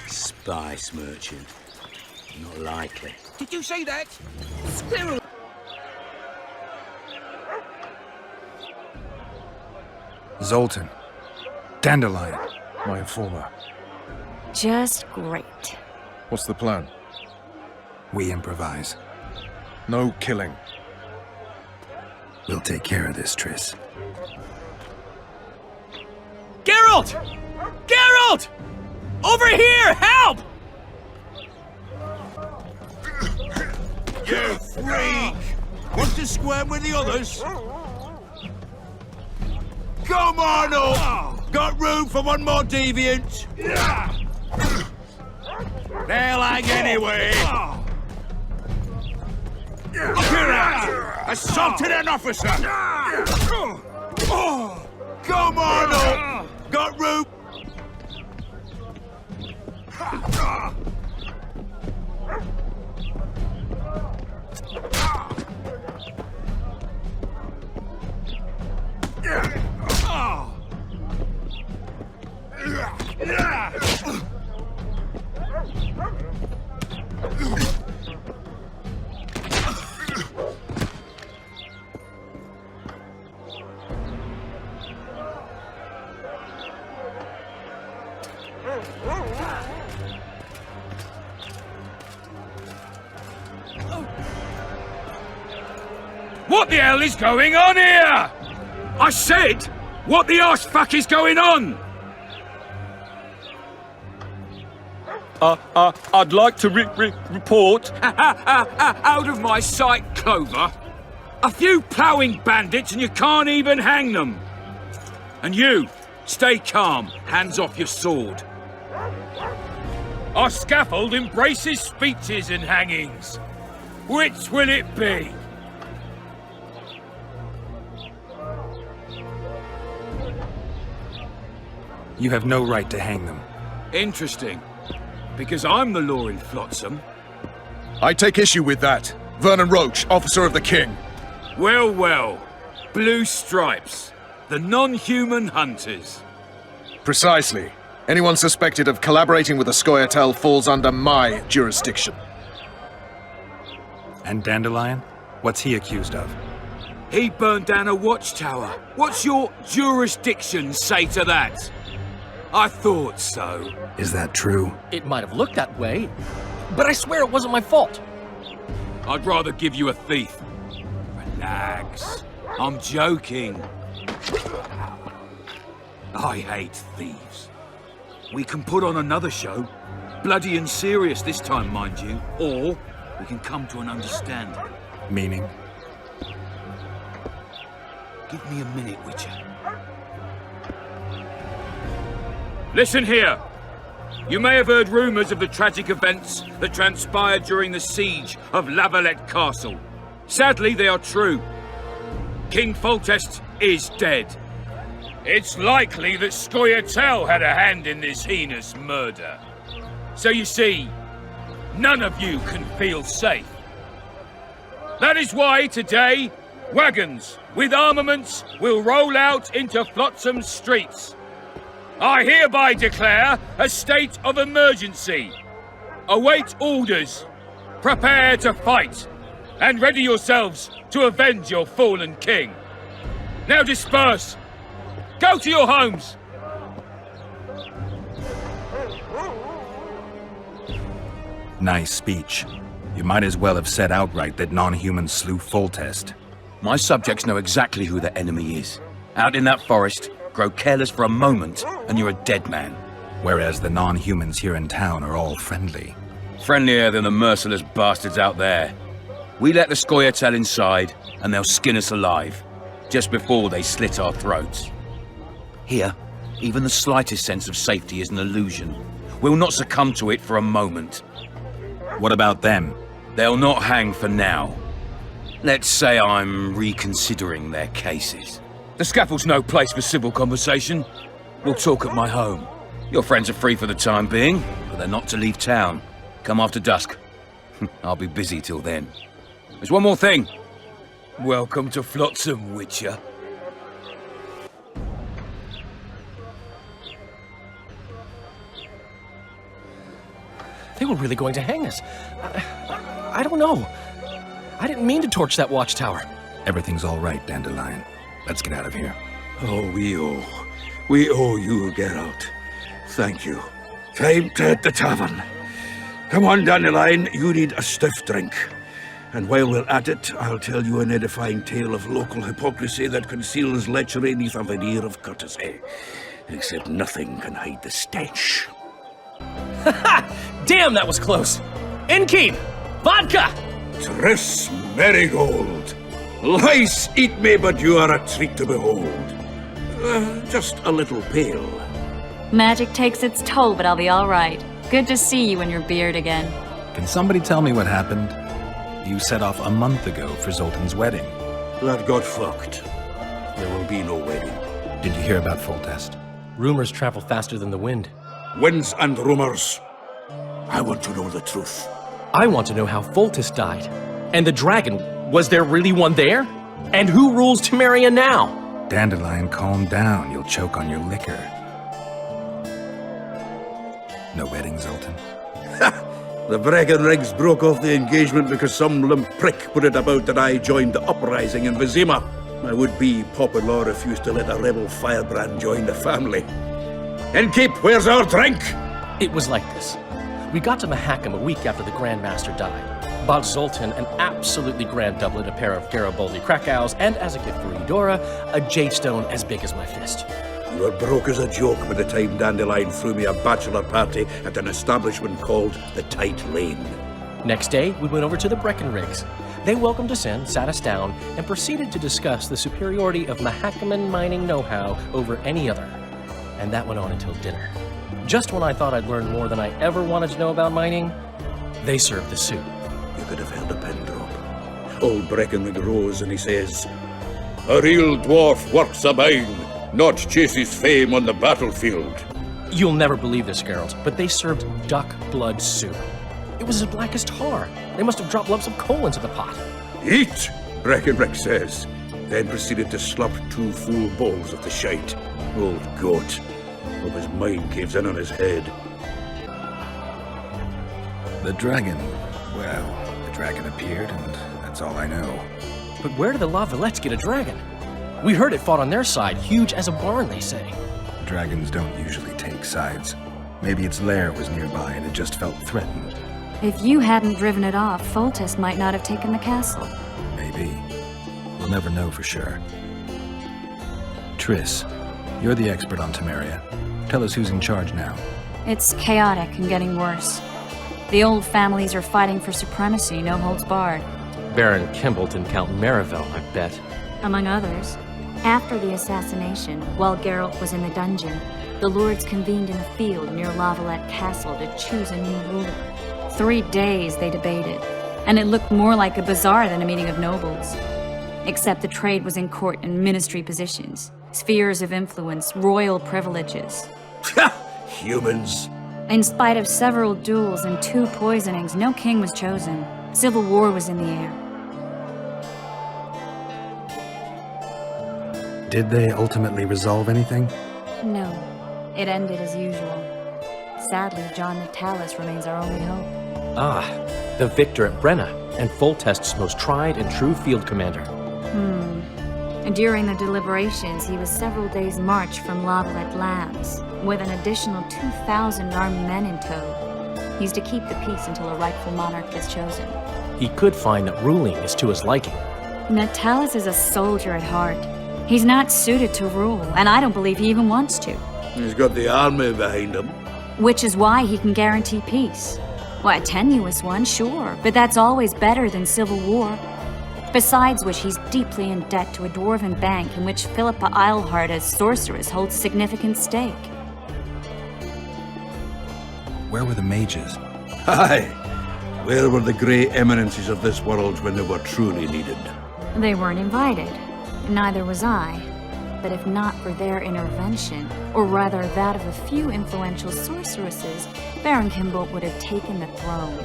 Spice merchant. Not likely. Did you say that? Squirrel! Zoltan. Dandelion. My informer. Just great. What's the plan? We improvise. No killing. We'll take care of this, Triss. Geralt! Geralt! Over here! Help! You freak! Want to square with the others? Come on up! Got room for one more deviant? They'll hang anyway! Assaulted an officer! Come on up! Got room! What the hell is going on here? I said, what the arse fuck is going on? I'd like to report. Out of my sight, Clover. A few ploughing bandits and you can't even hang them. And you, stay calm, hands off your sword. Our scaffold embraces speeches and hangings. Which will it be? You have no right to hang them. Interesting. Because I'm the law in Flotsam. I take issue with that. Vernon Roach, officer of the king. Well, well. Blue Stripes. The non-human hunters. Precisely. Anyone suspected of collaborating with the Scoia'tael falls under my jurisdiction. And Dandelion? What's he accused of? He burned down a watchtower. What's your jurisdiction say to that? I thought so. Is that true? It might have looked that way, but I swear it wasn't my fault. I'd rather give you a thief. Relax. I'm joking. I hate thieves. We can put on another show. Bloody and serious this time, mind you. Or we can come to an understanding. Meaning? Give me a minute, Witcher. Listen here. You may have heard rumours of the tragic events that transpired during the siege of La Valette Castle. Sadly, they are true. King Foltest is dead. It's likely that Scoia'tael had a hand in this heinous murder. So you see, none of you can feel safe. That is why today, wagons with armaments will roll out into Flotsam's streets. I hereby declare a state of emergency. Await orders. Prepare to fight. And ready yourselves to avenge your fallen king. Now disperse. Go to your homes. Nice speech. You might as well have said outright that non-humans slew Foltest. My subjects know exactly who their enemy is. Out in that forest, grow careless for a moment, and you're a dead man. Whereas the non-humans here in town are all friendly. Friendlier than the merciless bastards out there. We let the Scoia'tael inside, and they'll skin us alive, just before they slit our throats. Here, even the slightest sense of safety is an illusion. We'll not succumb to it for a moment. What about them? They'll not hang for now. Let's say I'm reconsidering their cases. The scaffold's no place for civil conversation. We'll talk at my home. Your friends are free for the time being, but they're not to leave town. Come after dusk. I'll be busy till then. There's one more thing. Welcome to Flotsam, Witcher. They were really going to hang us. I don't know. I didn't mean to torch that watchtower. Everything's all right, Dandelion. Let's get out of here. Oh, we owe you, Geralt. Thank you. Time to hit the tavern. Come on, Dandelion, you need a stiff drink. And while we're at it, I'll tell you an edifying tale of local hypocrisy that conceals lechery neath a veneer of courtesy. Except nothing can hide the stench. Damn, that was close. Innkeep! Vodka! Triss Marigold. Lice eat me, but you are a treat to behold. Just a little pale. Magic takes its toll, but I'll be all right. Good to see you and your beard again. Can somebody tell me what happened? You set off a month ago for Zoltan's wedding. That got fucked. There will be no wedding. Did you hear about Foltest? Rumors travel faster than the wind. Winds and rumors. I want to know the truth. I want to know how Foltest died. And the dragon, was there really one there? And who rules Temeria now? Dandelion, calm down. You'll choke on your liquor. No wedding, Zoltan? The Breckenrigs broke off the engagement because some limp prick put it about that I joined the uprising in Vizima. My would-be Papa-in-law refused to let a rebel firebrand join the family. Innkeep, where's our drink? It was like this. We got to Mahakam a week after the Grand Master died. Bought Zoltan an absolutely grand doublet, a pair of Garibaldi Krakau's, and as a gift for Eudora, a jade stone as big as my fist. You were broke as a joke by the time Dandelion threw me a bachelor party at an establishment called the Tight Lane. Next day, we went over to the Breckenrigs. They welcomed us in, sat us down, and proceeded to discuss the superiority of Mahakaman mining know-how over any other. And that went on until dinner. Just when I thought I'd learned more than I ever wanted to know about mining, they served the soup. You could have held a pin drop. Old Breckenrig rose and he says, "A real dwarf works a mine, not chases fame on the battlefield." You'll never believe this, Geralt, but they served duck blood soup. It was as black as tar. They must have dropped lumps of coal into the pot. "Eat," Breckenrig says, then proceeded to slurp 2 full bowls of the shite. Old goat. Hope his mind caves in on his head. The dragon. Well, the dragon appeared, and that's all I know. But where did the Lavalettes get a dragon? We heard it fought on their side, huge as a barn, they say. Dragons don't usually take sides. Maybe its lair was nearby and it just felt threatened. If you hadn't driven it off, Foltest might not have taken the castle. Maybe. We'll never know for sure. Triss, you're the expert on Temeria. Tell us who's in charge now. It's chaotic and getting worse. The old families are fighting for supremacy, no holds barred. Baron Kimbolt and Count Marivel, I bet. Among others. After the assassination, while Geralt was in the dungeon, the lords convened in a field near Lavalette Castle to choose a new ruler. 3 days they debated, and it looked more like a bazaar than a meeting of nobles. Except the trade was in court and ministry positions, spheres of influence, royal privileges. Humans. In spite of several duels and 2 poisonings, no king was chosen. Civil war was in the air. Did they ultimately resolve anything? No. It ended as usual. Sadly, John Natalis remains our only hope. Ah, the victor at Brenna, and Foltest's most tried and true field commander. During the deliberations, he was several days' march from Lavalette lands, with an additional 2,000 armed men in tow. He's to keep the peace until a rightful monarch is chosen. He could find that ruling is to his liking. Natalis is a soldier at heart. He's not suited to rule, and I don't believe he even wants to. He's got the army behind him. Which is why he can guarantee peace. Why, a tenuous one, sure, but that's always better than civil war. Besides which, he's deeply in debt to a dwarven bank in which Philippa Eilhart as sorceress holds significant stake. Where were the mages? Aye. Where were the grey eminences of this world when they were truly needed? They weren't invited. Neither was I. But if not for their intervention, or rather that of a few influential sorceresses, Baron Kimbolt would have taken the throne.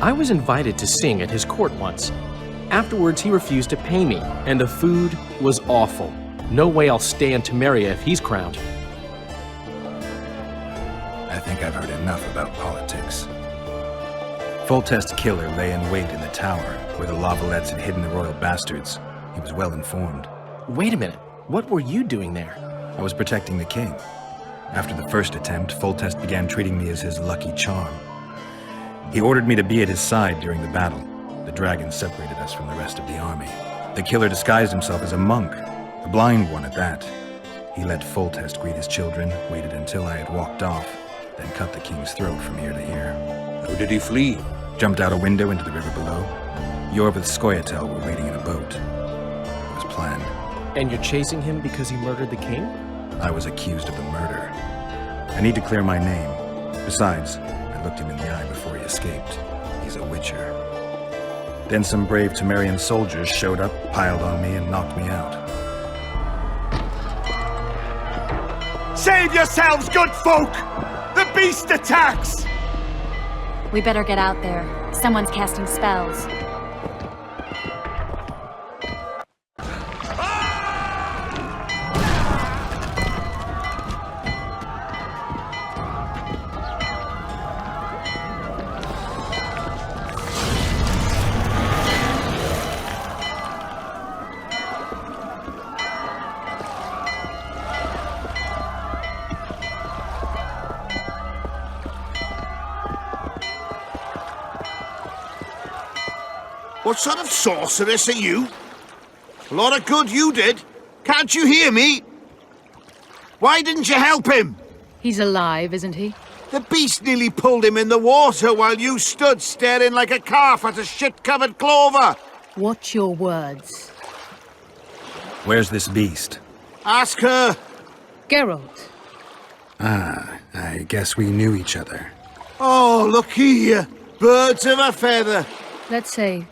I was invited to sing at his court once. Afterwards, he refused to pay me, and the food was awful. No way I'll stay in Temeria if he's crowned. I think I've heard enough about politics. Foltest's killer lay in wait in the tower, where the Lavalettes had hidden the royal bastards. He was well informed. Wait a minute. What were you doing there? I was protecting the king. After the first attempt, Foltest began treating me as his lucky charm. He ordered me to be at his side during the battle. The dragon separated us from the rest of the army. The killer disguised himself as a monk, a blind one at that. He let Foltest greet his children, waited until I had walked off, then cut the king's throat from ear to ear. How did he flee? Jumped out a window into the river below. Yorvith Scoia'tael were waiting in a boat. It was planned. And you're chasing him because he murdered the king? I was accused of the murder. I need to clear my name. Besides, I looked him in the eye before he escaped. He's a witcher. Then some brave Temerian soldiers showed up, piled on me, and knocked me out. Save yourselves, good folk! The beast attacks! We better get out there. Someone's casting spells. What sort of sorceress are you? A lot of good you did. Can't you hear me? Why didn't you help him? He's alive, isn't he? The beast nearly pulled him in the water while you stood staring like a calf at a shit-covered clover. Watch your words. Where's this beast? Ask her. Geralt. Ah, I guess we knew each other. Oh, look here. Birds of a feather. Let's say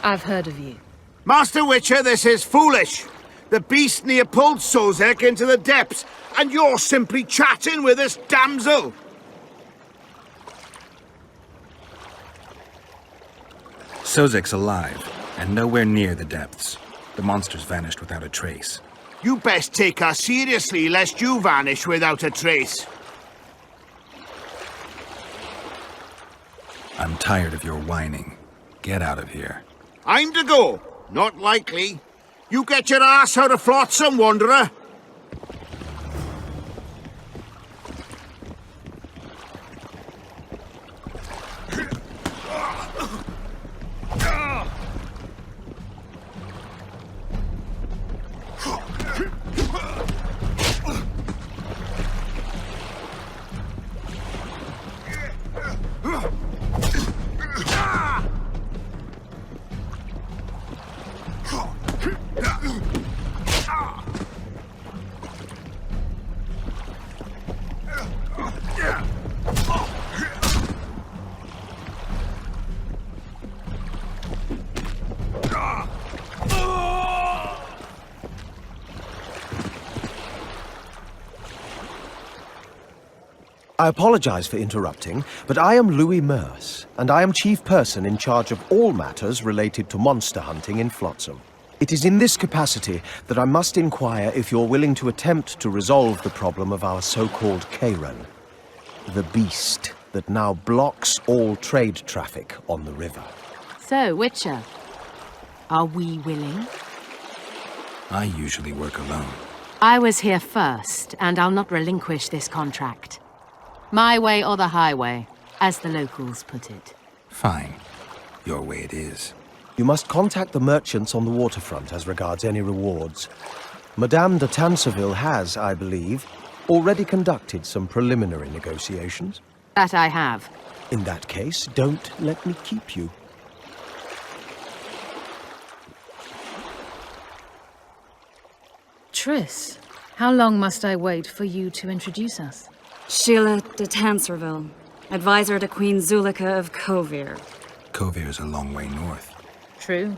I've heard of you. Master Witcher, this is foolish. The beast near pulled Sozek into the depths, and you're simply chatting with this damsel. Sozek's alive, and nowhere near the depths. The monster's vanished without a trace. You best take her seriously, lest you vanish without a trace. I'm tired of your whining. Get out of here. I'm to go. Not likely. You get your ass out of Flotsam, wanderer. I apologize for interrupting, but I am Louis Merce, and I am chief person in charge of all matters related to monster hunting in Flotsam. It is in this capacity that I must inquire if you're willing to attempt to resolve the problem of our so-called Kayran, the beast that now blocks all trade traffic on the river. So, Witcher, are we willing? I usually work alone. I was here first, and I'll not relinquish this contract. My way or the highway, as the locals put it. Fine. Your way it is. You must contact the merchants on the waterfront as regards any rewards. Madame de Tanseville has, I believe, already conducted some preliminary negotiations. That I have. In that case, don't let me keep you. Triss, how long must I wait for you to introduce us? Sheila de Tanserville, advisor to Queen Zulika of Kovir. Kovir's a long way north. True.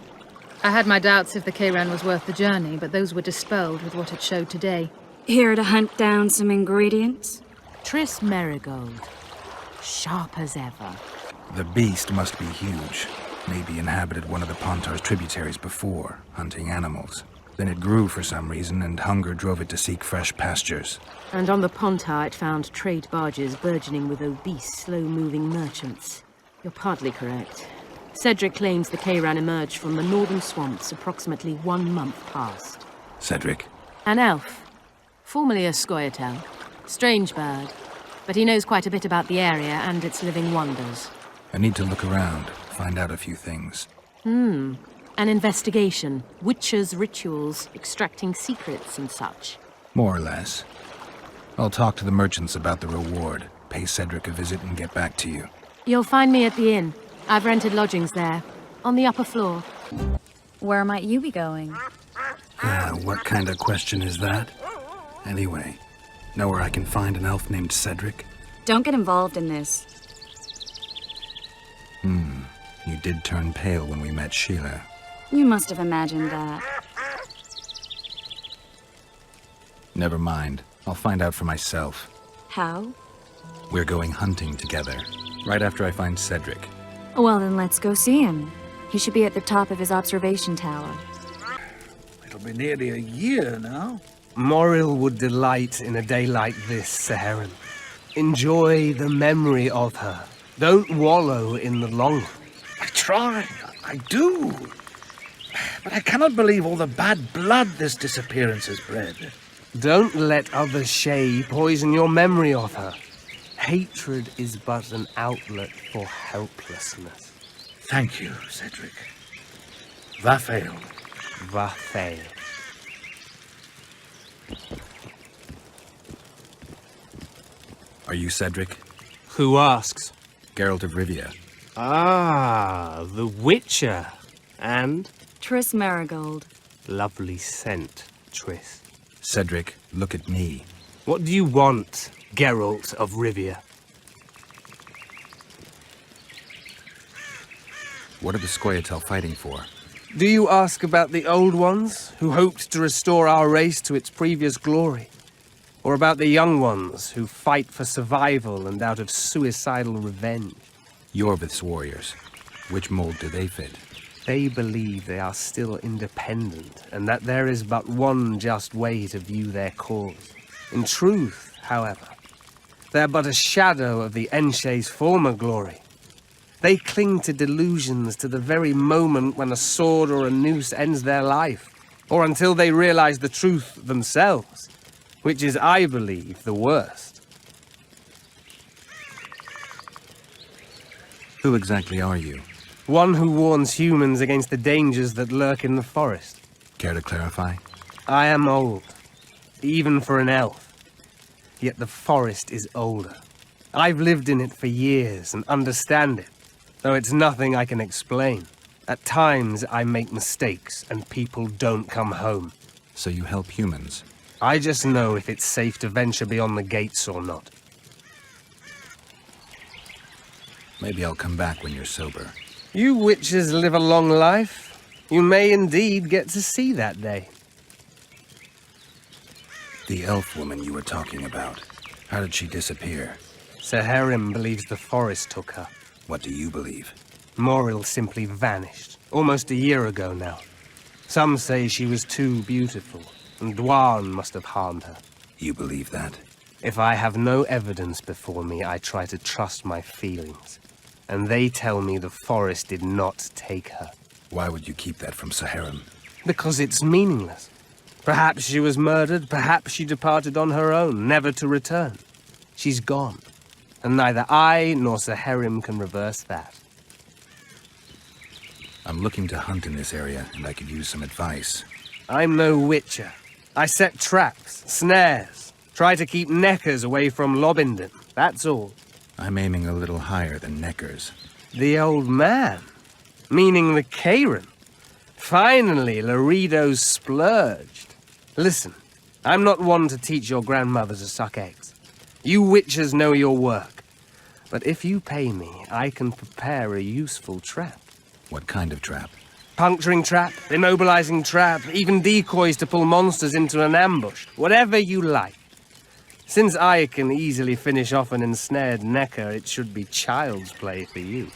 I had my doubts if the Kayran was worth the journey, but those were dispelled with what it showed today. Here to hunt down some ingredients? Triss Merigold. Sharp as ever. The beast must be huge. Maybe inhabited one of the Pontar's tributaries before, hunting animals. Then it grew for some reason, and hunger drove it to seek fresh pastures. And on the Pontar it found trade barges burgeoning with obese, slow-moving merchants. You're partly correct. Cedric claims the Kayran emerged from the northern swamps approximately 1 month past. Cedric? An elf. Formerly a Scoia'tael. Strange bird. But he knows quite a bit about the area and its living wonders. I need to look around, find out a few things. An investigation. Witchers' rituals, extracting secrets and such. More or less. I'll talk to the merchants about the reward, pay Cedric a visit and get back to you. You'll find me at the inn. I've rented lodgings there, on the upper floor. Where might you be going? What kind of question is that? Anyway, know where I can find an elf named Cedric? Don't get involved in this. did turn pale when we met Sheila. You must have imagined that. Never mind. I'll find out for myself. How? We're going hunting together, right after I find Cedric. Well, then let's go see him. He should be at the top of his observation tower. It'll be nearly a year now. Moril would delight in a day like this, Saharan. Enjoy the memory of her. Don't wallow in the long. I try, I do. But I cannot believe all the bad blood this disappearance has bred. Don't let other Shay poison your memory of her. Hatred is but an outlet for helplessness. Thank you, Cedric. Vafael. Vafael. Are you Cedric? Who asks? Geralt of Rivia. Ah, the Witcher. And? Triss Marigold. Lovely scent, Triss. Cedric, look at me. What do you want, Geralt of Rivia? What are the Scoia'tael fighting for? Do you ask about the old ones, who hoped to restore our race to its previous glory? Or about the young ones, who fight for survival and out of suicidal revenge? Yorvith's warriors. Which mold do they fit? They believe they are still independent, and that there is but one just way to view their cause. In truth, however, they're but a shadow of the Enshay's former glory. They cling to delusions to the very moment when a sword or a noose ends their life, or until they realize the truth themselves, which is, I believe, the worst. Who exactly are you? One who warns humans against the dangers that lurk in the forest. Care to clarify? I am old, even for an elf. Yet the forest is older. I've lived in it for years and understand it, though it's nothing I can explain. At times, I make mistakes and people don't come home. So you help humans? I just know if it's safe to venture beyond the gates or not. Maybe I'll come back when you're sober. You witches live a long life. You may indeed get to see that day. The elf woman you were talking about. How did she disappear? Saharim believes the forest took her. What do you believe? Moril simply vanished, almost a year ago now. Some say she was too beautiful, and Dwan must have harmed her. You believe that? If I have no evidence before me, I try to trust my feelings. And they tell me the forest did not take her. Why would you keep that from Saharim? Because it's meaningless. Perhaps she was murdered, perhaps she departed on her own, never to return. She's gone, and neither I nor Saharim can reverse that. I'm looking to hunt in this area, and I could use some advice. I'm no witcher. I set traps, snares, try to keep neckers away from Lobindon, that's all. I'm aiming a little higher than Neckers. The old man? Meaning the Kayran? Finally, Laredo's splurged. Listen, I'm not one to teach your grandmother to suck eggs. You witchers know your work. But if you pay me, I can prepare a useful trap. What kind of trap? Puncturing trap, immobilizing trap, even decoys to pull monsters into an ambush. Whatever you like. Since I can easily finish off an ensnared Necker, it should be child's play for you.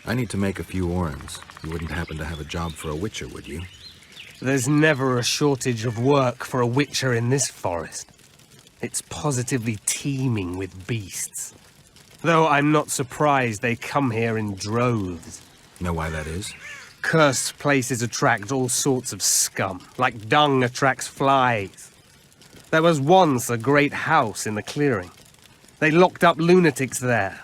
I need to make a few orens. You wouldn't happen to have a job for a witcher, would you? There's never a shortage of work for a witcher in this forest. It's positively teeming with beasts. Though I'm not surprised they come here in droves. Know why that is? Cursed places attract all sorts of scum, like dung attracts flies. There was once a great house in the clearing. They locked up lunatics there.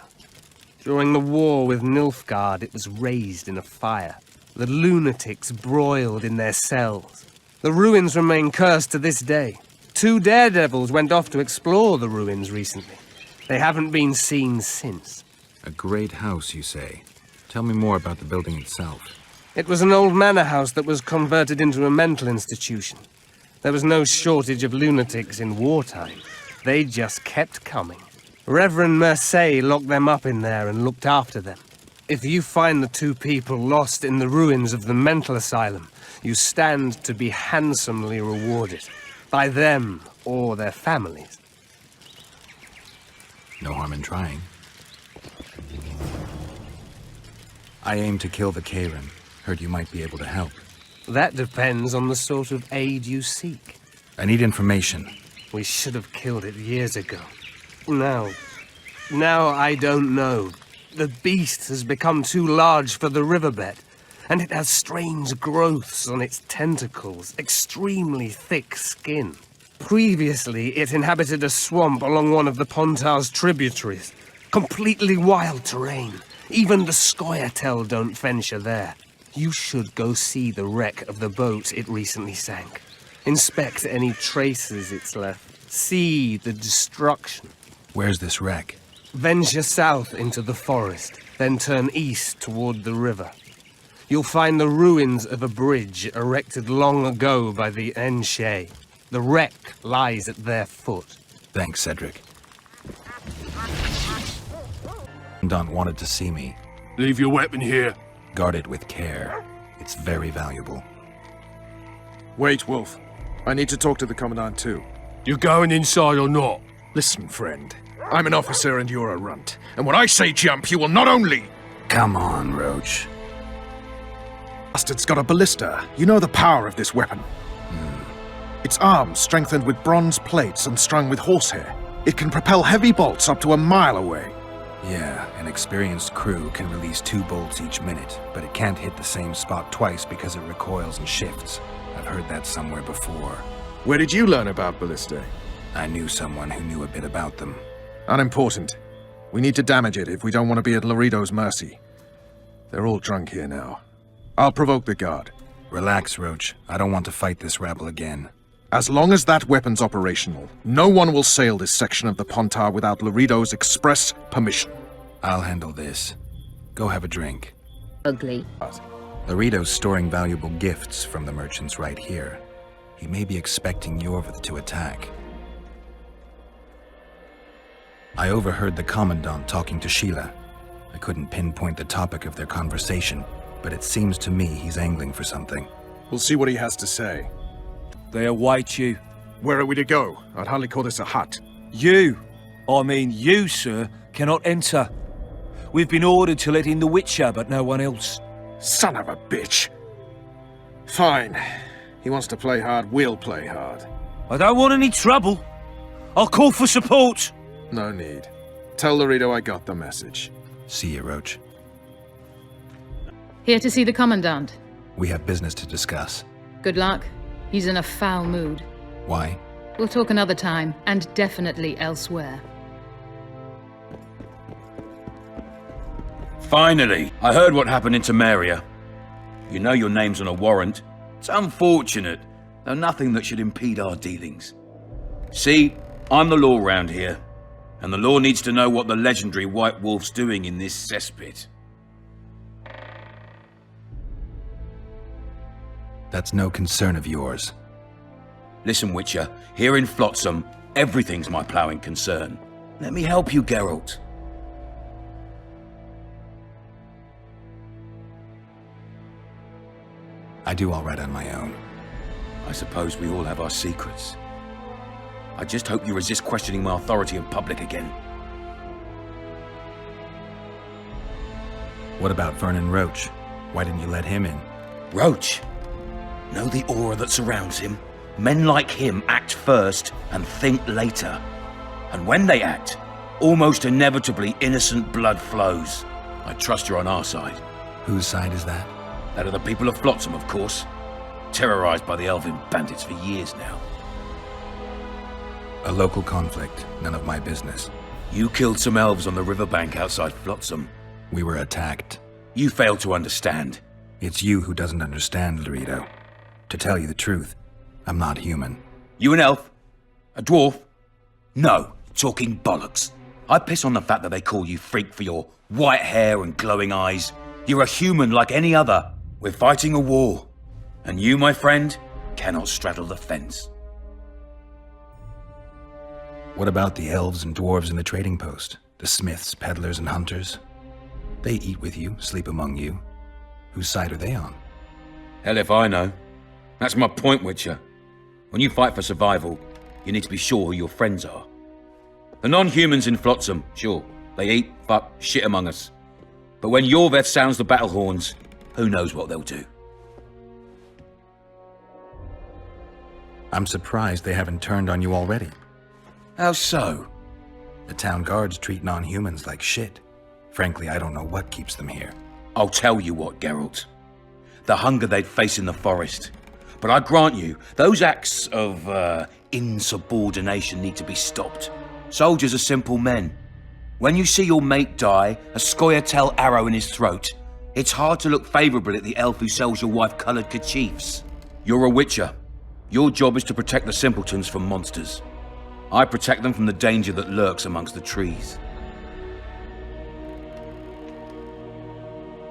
During the war with Nilfgaard, it was raised in a fire. The lunatics broiled in their cells. The ruins remain cursed to this day. 2 daredevils went off to explore the ruins recently. They haven't been seen since. A great house, you say? Tell me more about the building itself. It was an old manor house that was converted into a mental institution. There was no shortage of lunatics in wartime. They just kept coming. Reverend Mercey locked them up in there and looked after them. If you find the two people lost in the ruins of the mental asylum, you stand to be handsomely rewarded. By them or their families. No harm in trying. I aim to kill the Karen. Heard you might be able to help. That depends on the sort of aid you seek. I need information. We should have killed it years ago. Now I don't know. The beast has become too large for the riverbed, and it has strange growths on its tentacles, extremely thick skin. Previously, it inhabited a swamp along one of the Pontar's tributaries. Completely wild terrain. Even the Scoia'tael don't venture there. You should go see the wreck of the boat it recently sank. Inspect any traces it's left. See the destruction. Where's this wreck? Venture south into the forest, then turn east toward the river. You'll find the ruins of a bridge erected long ago by the Enshe. The wreck lies at their foot. Thanks, Cedric. Don wanted to see me. Leave your weapon here. Guard it with care. It's very valuable. Wait, Wolf. I need to talk to the Commandant too. You going inside or not? Listen, friend. I'm an officer and you're a runt. And when I say jump, you will not only... Come on, Roach. Bastard's got a ballista. You know the power of this weapon. Its arms strengthened with bronze plates and strung with horsehair. It can propel heavy bolts up to a mile away. Yeah, an experienced crew can release 2 bolts each minute, but it can't hit the same spot twice because it recoils and shifts. I've heard that somewhere before. Where did you learn about ballistae? I knew someone who knew a bit about them. Unimportant. We need to damage it if we don't want to be at Loredo's mercy. They're all drunk here now. I'll provoke the guard. Relax, Roach. I don't want to fight this rabble again. As long as that weapon's operational, no one will sail this section of the Pontar without Loredo's express permission. I'll handle this. Go have a drink. Ugly. Loredo's storing valuable gifts from the merchants right here. He may be expecting Yorvith to attack. I overheard the Commandant talking to Sheila. I couldn't pinpoint the topic of their conversation, but it seems to me he's angling for something. We'll see what he has to say. They await you. Where are we to go? I'd hardly call this a hut. You, sir, cannot enter. We've been ordered to let in the Witcher, but no one else. Son of a bitch. Fine. He wants to play hard, we'll play hard. I don't want any trouble. I'll call for support. No need. Tell Loredo I got the message. See you, Roach. Here to see the Commandant. We have business to discuss. Good luck. He's in a foul mood. Why? We'll talk another time, and definitely elsewhere. Finally, I heard what happened in Temeria. You know your name's on a warrant. It's unfortunate, though nothing that should impede our dealings. See, I'm the law round here, and the law needs to know what the legendary White Wolf's doing in this cesspit. That's no concern of yours. Listen, Witcher, here in Flotsam, everything's my ploughing concern. Let me help you, Geralt. I do all right on my own. I suppose we all have our secrets. I just hope you resist questioning my authority in public again. What about Vernon Roach? Why didn't you let him in? Roach? Know the aura that surrounds him? Men like him act first and think later. And when they act, almost inevitably innocent blood flows. I trust you're on our side. Whose side is that? That of the people of Flotsam, of course. Terrorized by the Elven bandits for years now. A local conflict, none of my business. You killed some elves on the riverbank outside Flotsam. We were attacked. You failed to understand. It's you who doesn't understand, Loredo. To tell you the truth, I'm not human. You an elf? A dwarf? No, talking bollocks. I piss on the fact that they call you freak for your white hair and glowing eyes. You're a human like any other. We're fighting a war. And you, my friend, cannot straddle the fence. What about the elves and dwarves in the trading post? The smiths, peddlers, and hunters? They eat with you, sleep among you. Whose side are they on? Hell if I know. That's my point, Witcher. When you fight for survival, you need to be sure who your friends are. The non-humans in Flotsam, sure, they eat, fuck, shit among us. But when Yorveth sounds the battle horns, who knows what they'll do? I'm surprised they haven't turned on you already. How so? The town guards treat non-humans like shit. Frankly, I don't know what keeps them here. I'll tell you what, Geralt. The hunger they'd face in the forest. But I grant you, those acts of, insubordination need to be stopped. Soldiers are simple men. When you see your mate die, a Scoia'tael arrow in his throat, it's hard to look favourably at the elf who sells your wife coloured kerchiefs. You're a Witcher. Your job is to protect the simpletons from monsters. I protect them from the danger that lurks amongst the trees.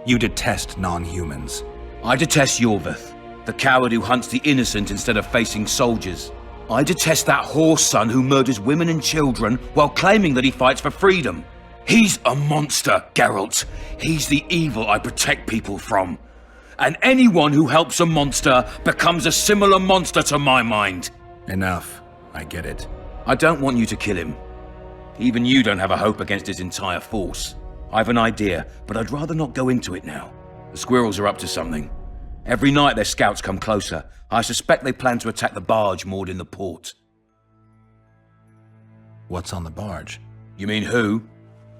You detest non-humans. I detest Yorveth, the coward who hunts the innocent instead of facing soldiers. I detest that horse son who murders women and children while claiming that he fights for freedom. He's a monster, Geralt. He's the evil I protect people from. And anyone who helps a monster becomes a similar monster to my mind. Enough. I get it. I don't want you to kill him. Even you don't have a hope against his entire force. I have an idea, but I'd rather not go into it now. The squirrels are up to something. Every night their scouts come closer. I suspect they plan to attack the barge moored in the port. What's on the barge? You mean who?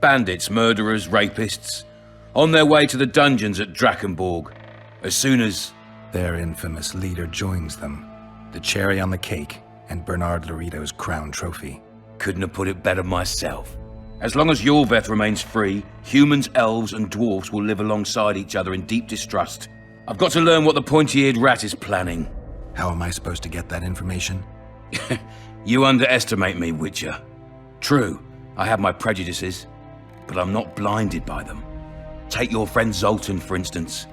Bandits, murderers, rapists. On their way to the dungeons at Drakenborg. As soon as... Their infamous leader joins them. The cherry on the cake, and Bernard Lorito's crown trophy. Couldn't have put it better myself. As long as Yorveth remains free, humans, elves, and dwarves will live alongside each other in deep distrust. I've got to learn what the pointy-eared rat is planning. How am I supposed to get that information? You underestimate me, Witcher. True, I have my prejudices, but I'm not blinded by them. Take your friend Zoltan, for instance.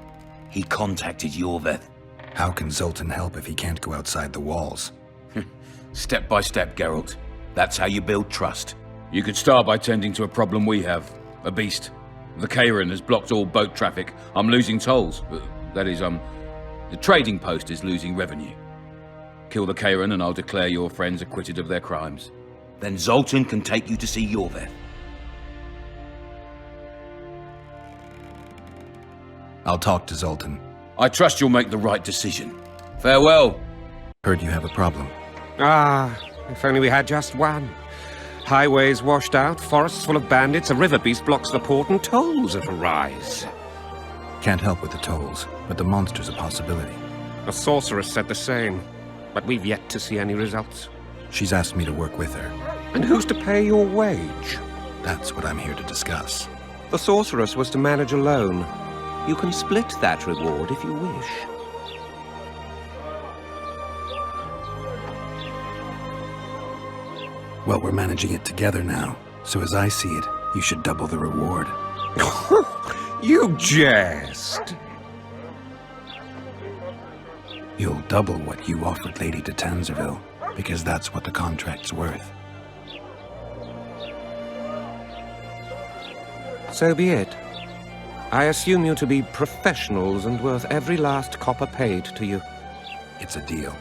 He contacted Yorveth. How can Zoltan help if he can't go outside the walls? Step by step, Geralt. That's how you build trust. You could start by tending to a problem we have. A beast. The Kayran has blocked all boat traffic. I'm losing tolls. That is, the trading post is losing revenue. Kill the Kayran and I'll declare your friends acquitted of their crimes. Then Zoltan can take you to see Yorveth. I'll talk to Zoltan. I trust you'll make the right decision. Farewell. Heard you have a problem. Ah, if only we had just one. Highways washed out, forests full of bandits, a river beast blocks the port, and tolls at a rise. Can't help with the tolls, but the monster's a possibility. A sorceress said the same, but we've yet to see any results. She's asked me to work with her. And who's to pay your wage? That's what I'm here to discuss. The sorceress was to manage alone. You can split that reward if you wish. Well, we're managing it together now, so as I see it, you should double the reward. You jest! You'll double what you offered Lady de Tanzerville, because that's what the contract's worth. So be it. I assume you to be professionals and worth every last copper paid to you. It's a deal.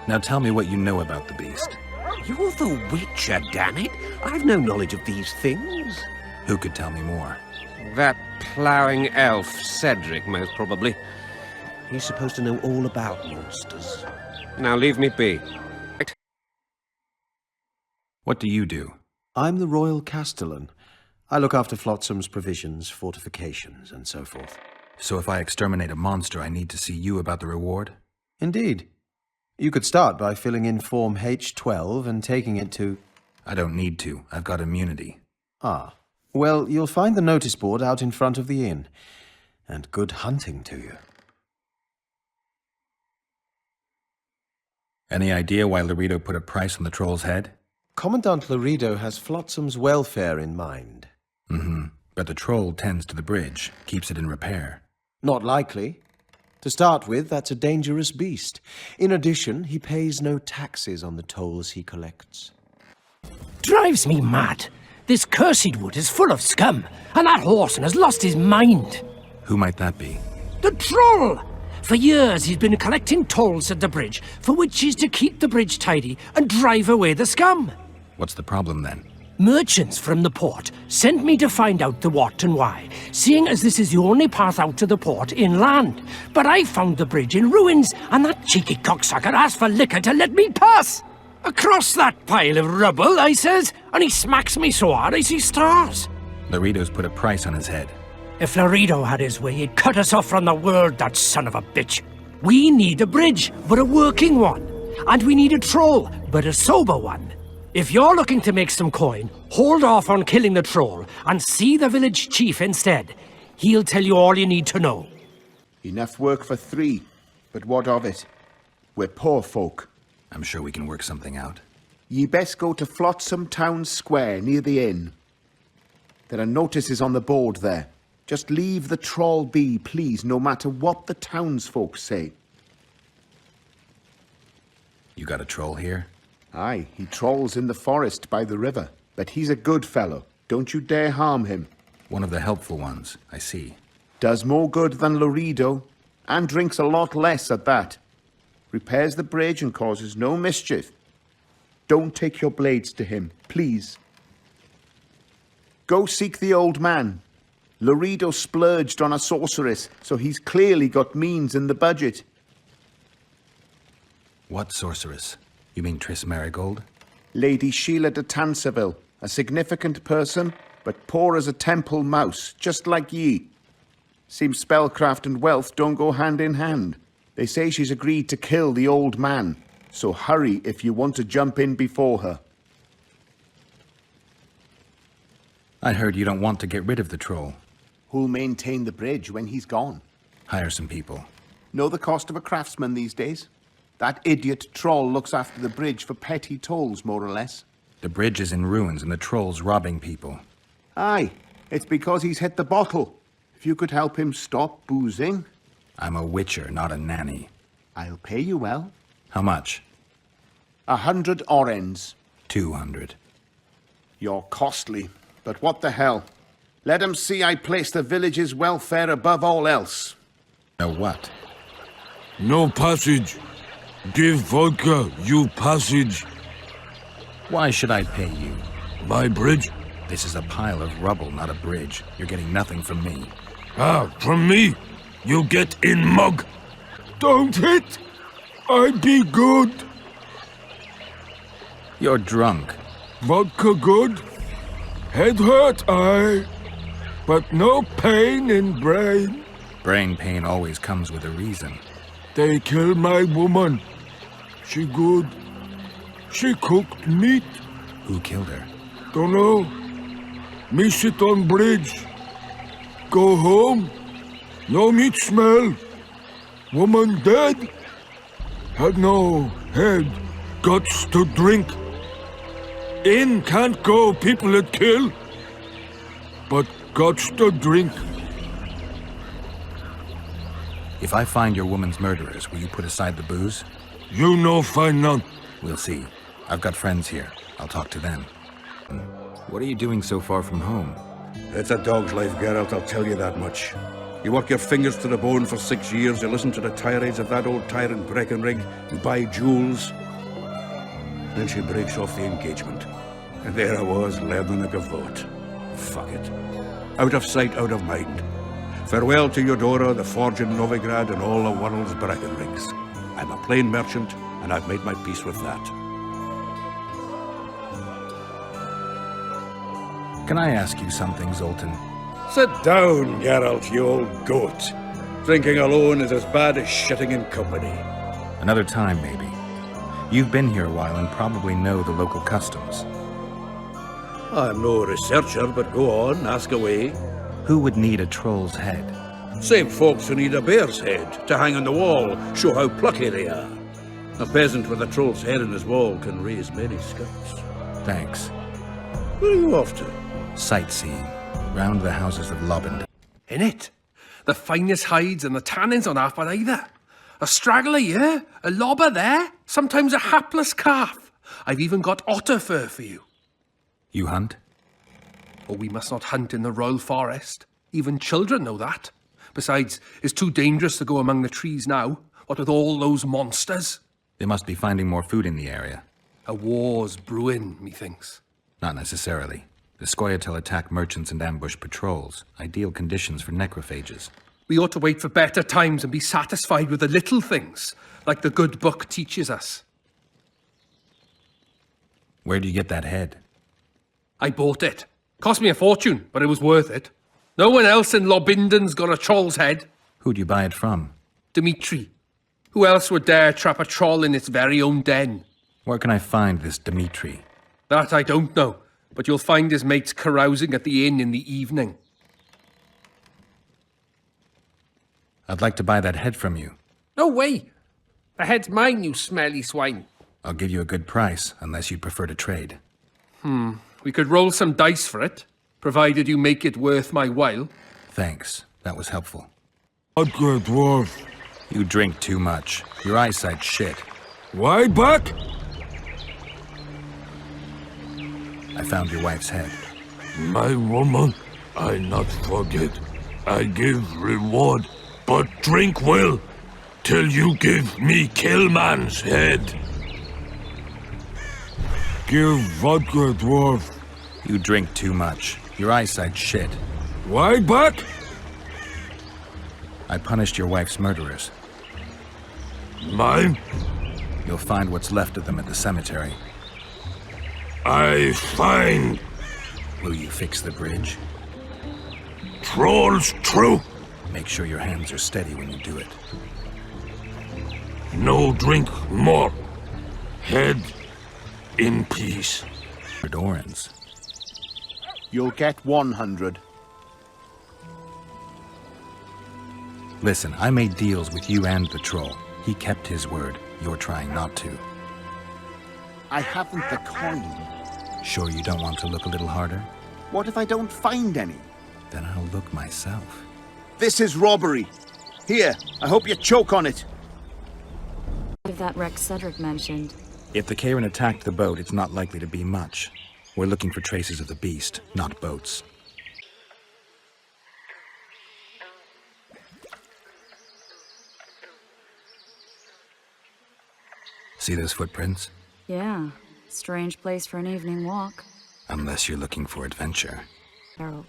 Now tell me what you know about the beast. You're the Witcher, damn it! I've no knowledge of these things. Who could tell me more? That ploughing elf, Cedric, most probably. He's supposed to know all about monsters. Now leave me be. What do you do? I'm the Royal Castellan. I look after Flotsam's provisions, fortifications, and so forth. So if I exterminate a monster, I need to see you about the reward? Indeed. You could start by filling in Form H12 and taking it to... I don't need to. I've got immunity. Ah. Well, you'll find the notice board out in front of the inn. And good hunting to you. Any idea why Lorito put a price on the troll's head? Commandant Lorito has Flotsam's welfare in mind. But the troll tends to the bridge, keeps it in repair. Not likely. To start with, that's a dangerous beast. In addition, he pays no taxes on the tolls he collects. drives me mad. This cursed wood is full of scum, and that horseman has lost his mind. Who might that be? The troll! For years he's been collecting tolls at the bridge, for which is to keep the bridge tidy and drive away the scum. What's the problem then? Merchants from the port sent me to find out the what and why, seeing as this is the only path out to the port inland. But I found the bridge in ruins, and that cheeky cocksucker asked for liquor to let me pass. Across that pile of rubble, I says, and he smacks me so hard I see stars. Laredo's put a price on his head. If Laredo had his way, he'd cut us off from the world, that son of a bitch. We need a bridge, but a working one. And we need a troll, but a sober one. If you're looking to make some coin, hold off on killing the troll and see the village chief instead. He'll tell you all you need to know. Enough work for 3, but what of it? We're poor folk. I'm sure we can work something out. Ye best go to Flotsam Town Square, near the inn. There are notices on the board there. Just leave the troll be, please, no matter what the townsfolk say. You got a troll here? Aye, he trolls in the forest by the river. But he's a good fellow. Don't you dare harm him. One of the helpful ones, I see. Does more good than Laredo, and drinks a lot less at that. Repairs the bridge and causes no mischief. Don't take your blades to him, please. Go seek the old man. Laredo splurged on a sorceress, so he's clearly got means in the budget. What sorceress? You mean Triss Marigold? Lady Sheila de Tanserville, a significant person, but poor as a temple mouse, just like ye. Seems spellcraft and wealth don't go hand in hand. They say she's agreed to kill the old man, so hurry if you want to jump in before her. I heard you don't want to get rid of the troll. Who'll maintain the bridge when he's gone? Hire some people. Know the cost of a craftsman these days? That idiot troll looks after the bridge for petty tolls, more or less. The bridge is in ruins and the troll's robbing people. Aye, it's because he's hit the bottle. If you could help him stop boozing... I'm a witcher, not a nanny. I'll pay you well. How much? 100 orens. 200. You're costly, but what the hell? Let 'em see I place the village's welfare above all else. No what? No passage. Give Volker you passage. Why should I pay you? My bridge? This is a pile of rubble, not a bridge. You're getting nothing from me. Ah, from me? You get in mug. Don't hit. I be good. You're drunk. Vodka good. Head hurt, aye. But no pain in brain. Brain pain always comes with a reason. They kill my woman. She good. She cooked meat. Who killed her? Dunno. Me sit on bridge. Go home. No meat smell. Woman dead. Had no head. Guts to drink. In can't go people that kill. But guts to drink. If I find your woman's murderers, will you put aside the booze? You no find none. We'll see. I've got friends here. I'll talk to them. What are you doing so far from home? It's a dog's life, Geralt, I'll tell you that much. You work your fingers to the bone for 6 years, you listen to the tirades of that old tyrant Breckenrig, you buy jewels. Then she breaks off the engagement. And there I was, learning a gavotte. Fuck it. Out of sight, out of mind. Farewell to Eudora, the forge in Novigrad, and all the world's Breckenrigs. I'm a plain merchant, and I've made my peace with that. Can I ask you something, Zoltan? Sit down, Geralt, you old goat. Drinking alone is as bad as shitting in company. Another time, maybe. You've been here a while and probably know the local customs. I'm no researcher, but go on, ask away. Who would need a troll's head? Same folks who need a bear's head to hang on the wall, show how plucky they are. A peasant with a troll's head in his wall can raise many scouts. Thanks. Where are you off to? Sightseeing. Round the houses of Lobend. In it? The finest hides and the tannins on half by either. A straggler here, a lobber there, sometimes a hapless calf. I've even got otter fur for you. You hunt? Oh, we must not hunt in the royal forest. Even children know that. Besides, it's too dangerous to go among the trees now, what with all those monsters. They must be finding more food in the area. A war's brewing, methinks. Not necessarily. The Scoia'tael attack merchants and ambush patrols. Ideal conditions for necrophages. We ought to wait for better times and be satisfied with the little things, like the good book teaches us. Where do you get that head? I bought it. Cost me a fortune, but it was worth it. No one else in Lobinden's got a troll's head. Who'd you buy it from? Dimitri. Who else would dare trap a troll in its very own den? Where can I find this Dimitri? That I don't know, but you'll find his mates carousing at the inn in the evening. I'd like to buy that head from you. No way! The head's mine, you smelly swine. I'll give you a good price, unless you'd prefer to trade. We could roll some dice for it, provided you make it worth my while. Thanks. That was helpful. Good dwarf. You drink too much. Your eyesight's shit. Wide back? I found your wife's head. My woman, I not forget. I give reward, but drink well, till you give me Killman's head. Give vodka, dwarf. You drink too much. Your eyesight's shit. Wide back? I punished your wife's murderers. Mine? You'll find what's left of them at the cemetery. I find. Will you fix the bridge? Trolls true. Make sure your hands are steady when you do it. No drink more. Head in peace. Redorans. You'll get 100. Listen, I made deals with you and the troll. He kept his word. You're trying not to. I haven't the coin. Sure you don't want to look a little harder? What if I don't find any? Then I'll look myself. This is robbery. Here, I hope you choke on it. Of that wreck Cedric mentioned. If the Karen attacked the boat, it's not likely to be much. We're looking for traces of the beast, not boats. See those footprints? Yeah, strange place for an evening walk. Unless you're looking for adventure. Harold,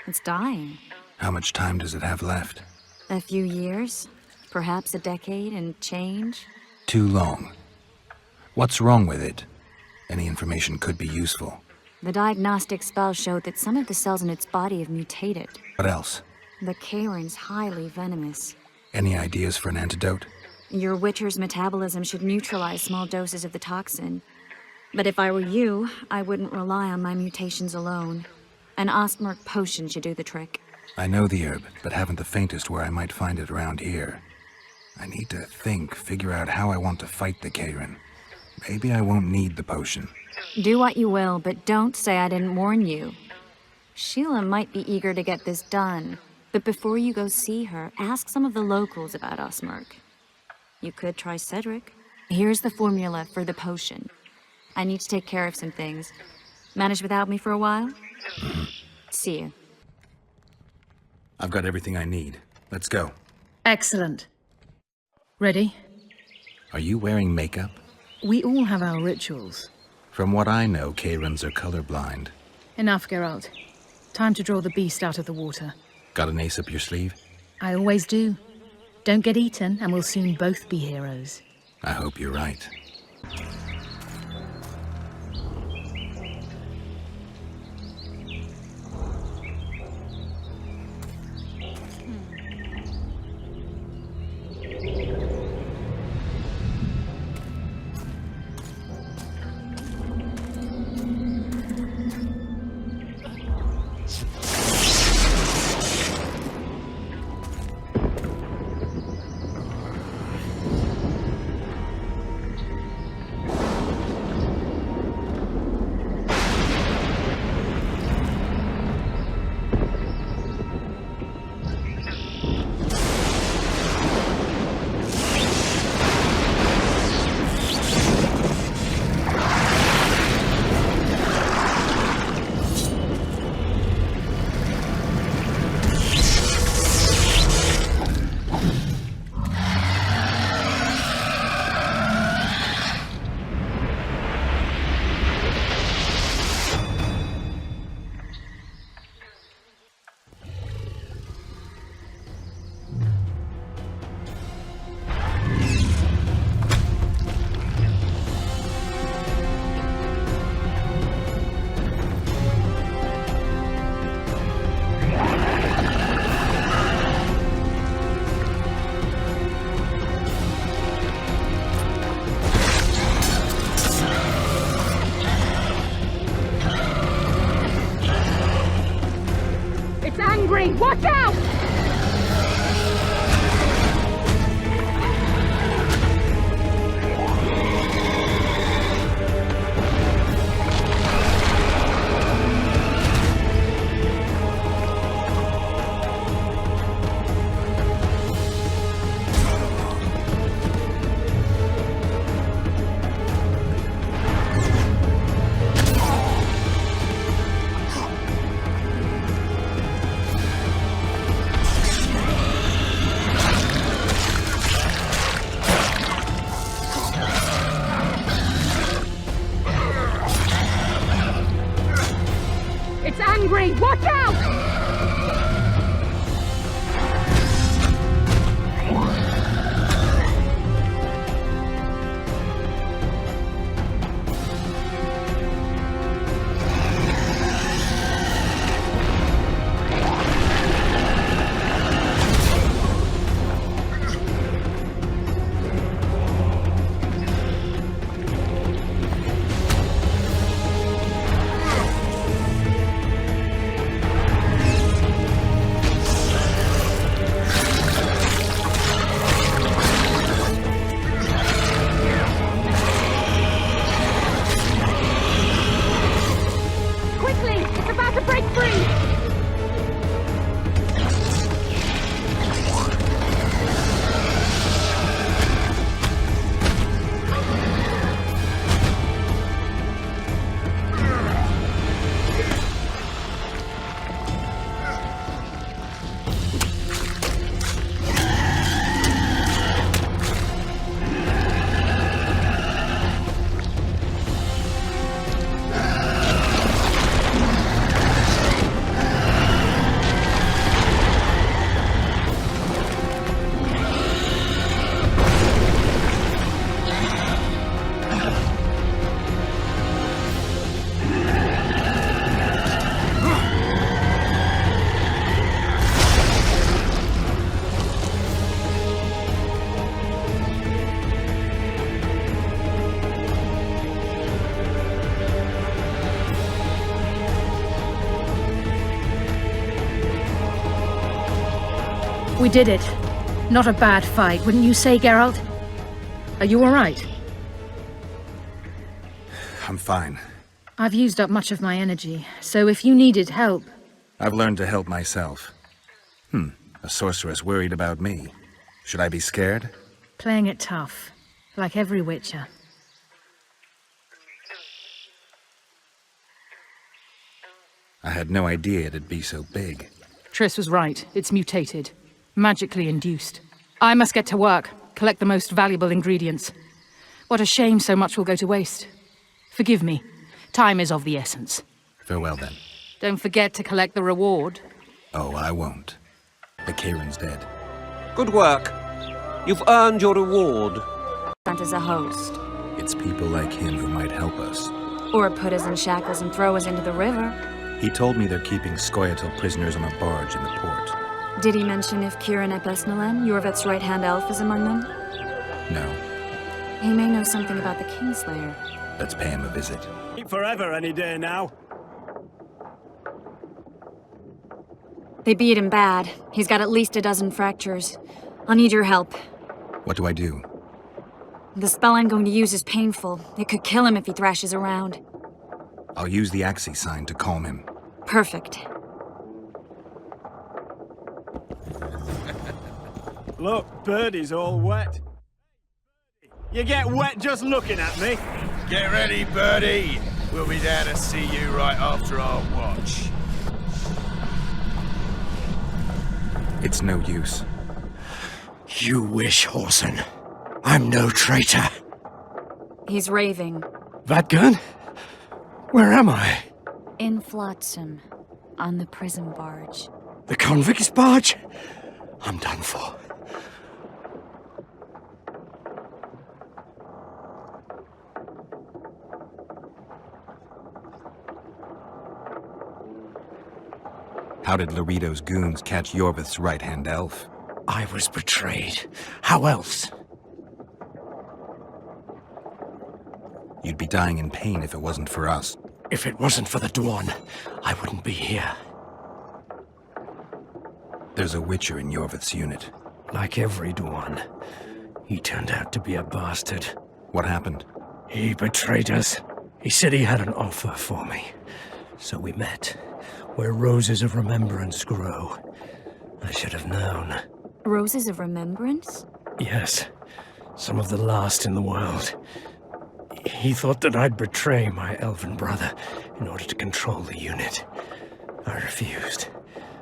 it's dying. How much time does it have left? A few years, perhaps a decade and change. Too long. What's wrong with it? Any information could be useful. The diagnostic spell showed that some of the cells in its body have mutated. What else? The Kayrin's highly venomous. Any ideas for an antidote? Your Witcher's metabolism should neutralize small doses of the toxin. But if I were you, I wouldn't rely on my mutations alone. An Ostmark potion should do the trick. I know the herb, but haven't the faintest where I might find it around here. I need to figure out how I want to fight the Kayrin. Maybe I won't need the potion. Do what you will, but don't say I didn't warn you. Sheila might be eager to get this done, but before you go see her, ask some of the locals about Ostmark. You could try Cedric. Here's the formula for the potion. I need to take care of some things. Manage without me for a while? See you. I've got everything I need. Let's go. Excellent. Ready? Are you wearing makeup? We all have our rituals. From what I know, Kayrans are colorblind. Enough, Geralt. Time to draw the beast out of the water. Got an ace up your sleeve? I always do. Don't get eaten, and we'll soon both be heroes. I hope you're right. angry! Watch out! It's angry! Watch out! We did it. Not a bad fight, wouldn't you say, Geralt? Are you all right? I'm fine. I've used up much of my energy, so if you needed help... I've learned to help myself. A sorceress worried about me. Should I be scared? Playing it tough, like every Witcher. I had no idea it'd be so big. Triss was right. It's mutated. Magically induced. I must get to work, collect the most valuable ingredients. What a shame so much will go to waste. Forgive me. Time is of the essence. Farewell, then. Don't forget to collect the reward. Oh, I won't. The Kieran's dead. Good work. You've earned your reward. Sent as a host. It's people like him who might help us. Or put us in shackles and throw us into the river. He told me they're keeping Scoia'tael prisoners on a barge in the port. Did he mention if Kieran ep Esnalen, Yorvet's right-hand elf, is among them? No. He may know something about the Kingslayer. Let's pay him a visit. Forever any day now. They beat him bad. He's got at least a dozen fractures. I'll need your help. What do I do? The spell I'm going to use is painful. It could kill him if he thrashes around. I'll use the Axii sign to calm him. Perfect. Look, Birdie's all wet. You get wet just looking at me. Get ready, Birdie. We'll be there to see you right after our watch. It's no use. You wish, Whoreson. I'm no traitor. He's raving. Vadgun? Where am I? In Flotsam, on the prison barge. The convict's barge? I'm done for. How did Loredo's goons catch Yorvith's right-hand elf? I was betrayed. How else? You'd be dying in pain if it wasn't for us. If it wasn't for the Dwarn, I wouldn't be here. There's a Witcher in Yorvith's unit. Like every Dwan, he turned out to be a bastard. What happened? He betrayed us. He said he had an offer for me. So we met, where roses of remembrance grow. I should have known. Roses of remembrance? Yes, some of the last in the world. He thought that I'd betray my elven brother in order to control the unit. I refused,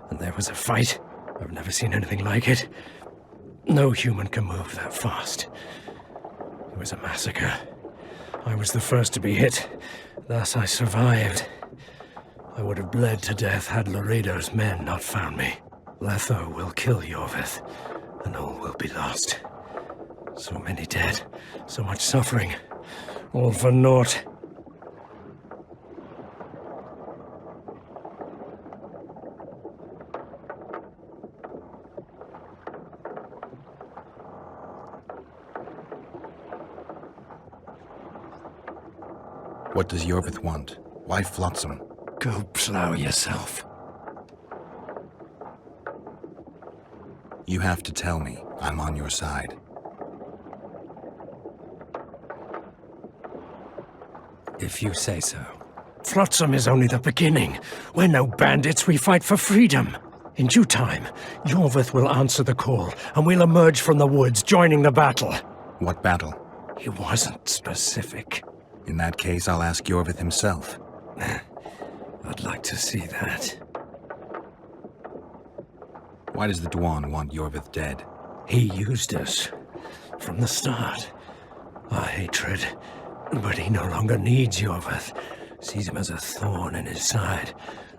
and there was a fight. I've never seen anything like it. No human can move that fast. It was a massacre. I was the first to be hit, thus I survived. I would have bled to death had Laredo's men not found me. Letho will kill Yorvith, and all will be lost. So many dead, so much suffering, all for naught. What does Yorvith want? Why Flotsam? Go plow yourself. You have to tell me. I'm on your side. If you say so. Flotsam is only the beginning. We're no bandits, we fight for freedom. In due time, Yorvith will answer the call, and we'll emerge from the woods, joining the battle. What battle? He wasn't specific. In that case, I'll ask Yorvith himself. I'd like to see that. Why does the Dwan want Yorvith dead? He used us. From the start. Our hatred. But he no longer needs Yorvith. Sees him as a thorn in his side.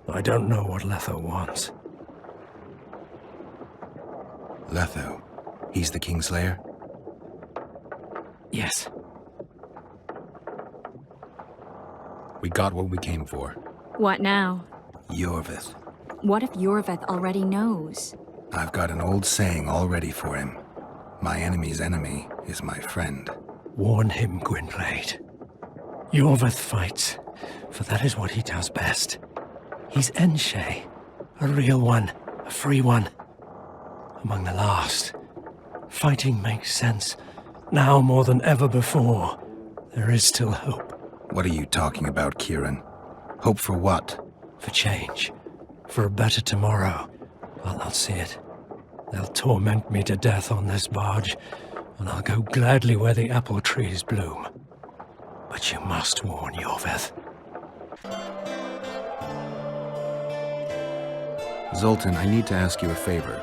I don't know what Letho wants. Letho? He's the Kingslayer? Yes. We got what we came for. What now? Yorvith. What if Yorvith already knows? I've got an old saying all ready for him. My enemy's enemy is my friend. Warn him, Gwynblade. Yorvith fights, for that is what he does best. He's Enshe, a real one, a free one. Among the last. Fighting makes sense. Now more than ever before, there is still hope. What are you talking about, Kieran? Hope for what? For change. For a better tomorrow. I'll not see it. They'll torment me to death on this barge, and I'll go gladly where the apple trees bloom. But you must warn Yorvith. Zoltan, I need to ask you a favor.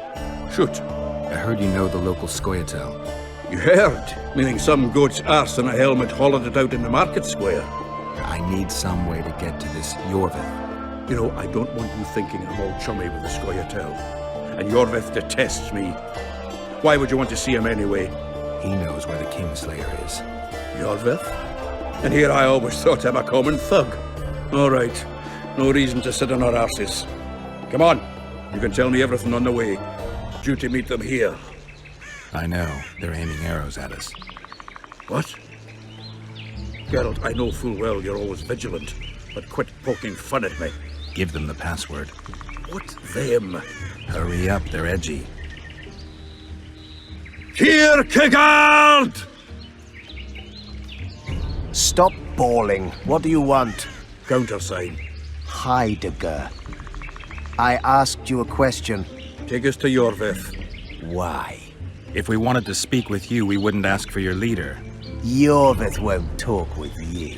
Shoot. I heard you know the local Scoia'tael. You heard? Meaning some goat's arse and a helmet hollowed it out in the market square. I need some way to get to this Yorvith. You know, I don't want you thinking I'm all chummy with the Scoia'tael. And Yorvith detests me. Why would you want to see him anyway? He knows where the Kingslayer is. Yorvith? And here I always thought him a common thug. All right. No reason to sit on our arses. Come on. You can tell me everything on the way. Due to meet them here. I know. They're aiming arrows at us. What? Geralt, I know full well you're always vigilant, but quit poking fun at me. Give them the password. What them? Hurry up, they're edgy. Here, Kigard! Stop bawling. What do you want? Countersign. Heidegger. I asked you a question. Take us to Yorvith. Why? If we wanted to speak with you, we wouldn't ask for your leader. Yorvith won't talk with you.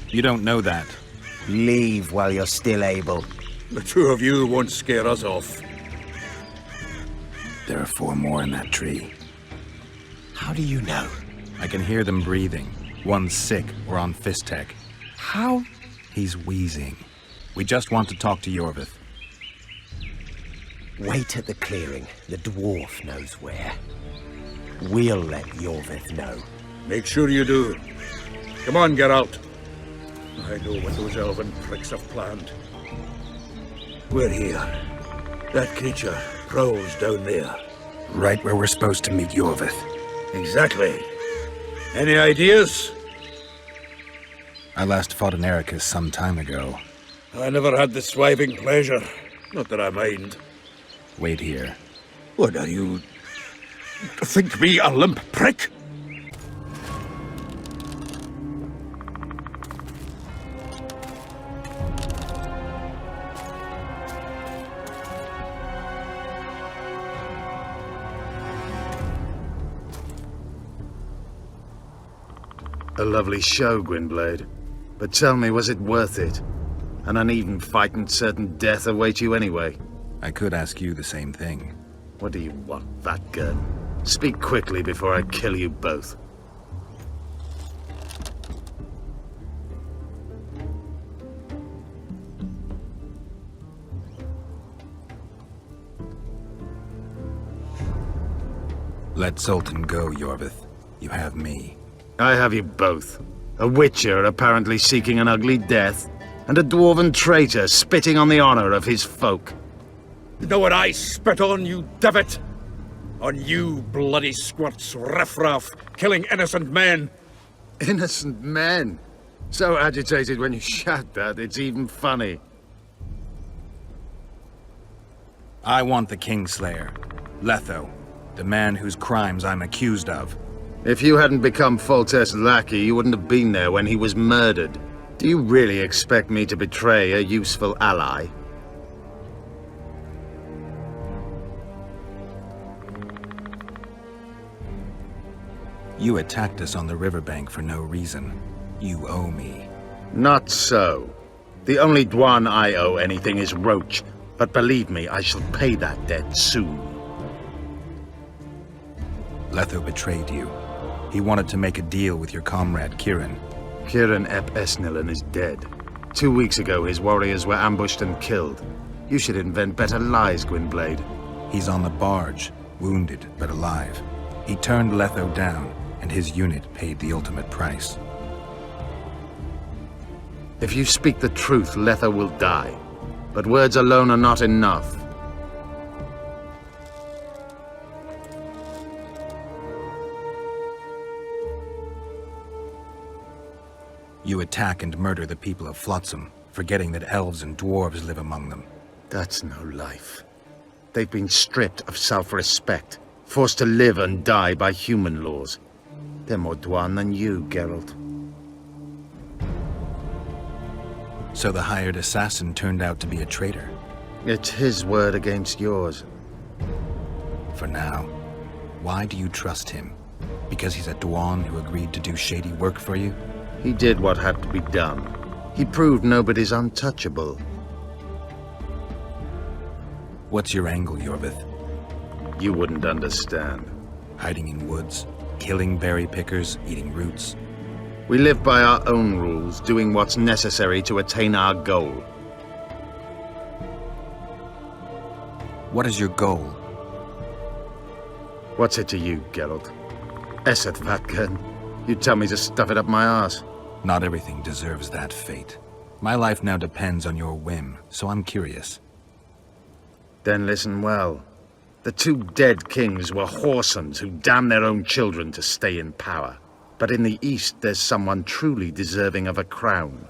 You don't know that. Leave while you're still able. The two of you won't scare us off. There are 4 more in that tree. How do you know? I can hear them breathing. One's sick or on Fistek. How? He's wheezing. We just want to talk to Yorvith. Wait at the clearing. The dwarf knows where. We'll let Yorvith know. Make sure you do. Come on, Geralt. I know what those elven pricks have planned. We're here. That creature prowls down there. Right where we're supposed to meet Yorvith. Exactly. Any ideas? I last fought an Ericus some time ago. I never had the swiving pleasure. Not that I mind. Wait here. What are you... think me a limp prick? A lovely show, Gwynblade. But tell me, was it worth it? An uneven fight and certain death await you anyway. I could ask you the same thing. What do you want, Fatgun? Speak quickly before I kill you both. Let Zoltan go, Yorvith. You have me. I have you both. A witcher apparently seeking an ugly death, and a dwarven traitor spitting on the honor of his folk. You know what I spit on, you divot? On you, bloody squirts, riffraff, killing innocent men. Innocent men? So agitated when you shout that, it's even funny. I want the Kingslayer. Letho. The man whose crimes I'm accused of. If you hadn't become Foltest's lackey, you wouldn't have been there when he was murdered. Do you really expect me to betray a useful ally? You attacked us on the riverbank for no reason. You owe me. Not so. The only Dwan I owe anything is Roach, but believe me, I shall pay that debt soon. Letho betrayed you. He wanted to make a deal with your comrade, Kirin. Kirin ep Esnilin is dead. 2 weeks ago, his warriors were ambushed and killed. You should invent better lies, Gwynblade. He's on the barge, wounded but alive. He turned Letho down, and his unit paid the ultimate price. If you speak the truth, Letho will die. But words alone are not enough. You attack and murder the people of Flotsam, forgetting that elves and dwarves live among them. That's no life. They've been stripped of self-respect, forced to live and die by human laws. They're more Dwan than you, Geralt. So the hired assassin turned out to be a traitor? It's his word against yours. For now. Why do you trust him? Because he's a Dwan who agreed to do shady work for you? He did what had to be done. He proved nobody's untouchable. What's your angle, Yorvith? You wouldn't understand. Hiding in woods, killing berry pickers, eating roots. We live by our own rules, doing what's necessary to attain our goal. What is your goal? What's it to you, Geralt? Esseth Fatgun. You tell me to stuff it up my arse. Not everything deserves that fate. My life now depends on your whim, so I'm curious. Then listen well. The 2 dead kings were whoresons who damned their own children to stay in power. But in the East, there's someone truly deserving of a crown.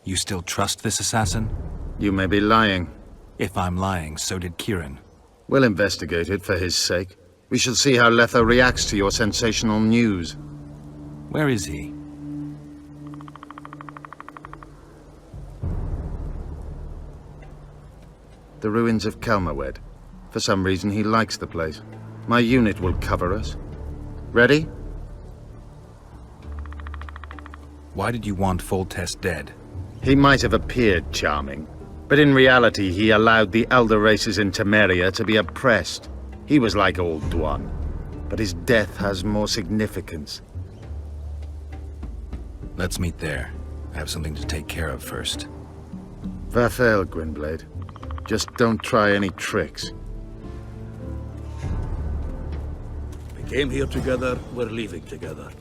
You still trust this assassin? You may be lying. If I'm lying, so did Kirin. We'll investigate it for his sake. We shall see how Letho reacts to your sensational news. Where is he? The ruins of Kelmawed. For some reason, he likes the place. My unit will cover us. Ready? Why did you want Foltest dead? He might have appeared charming, but in reality, he allowed the elder races in Temeria to be oppressed. He was like old Dwan, but his death has more significance. Let's meet there. I have something to take care of first. Vafael, Gwynblade. Just don't try any tricks. We came here together, we're leaving together.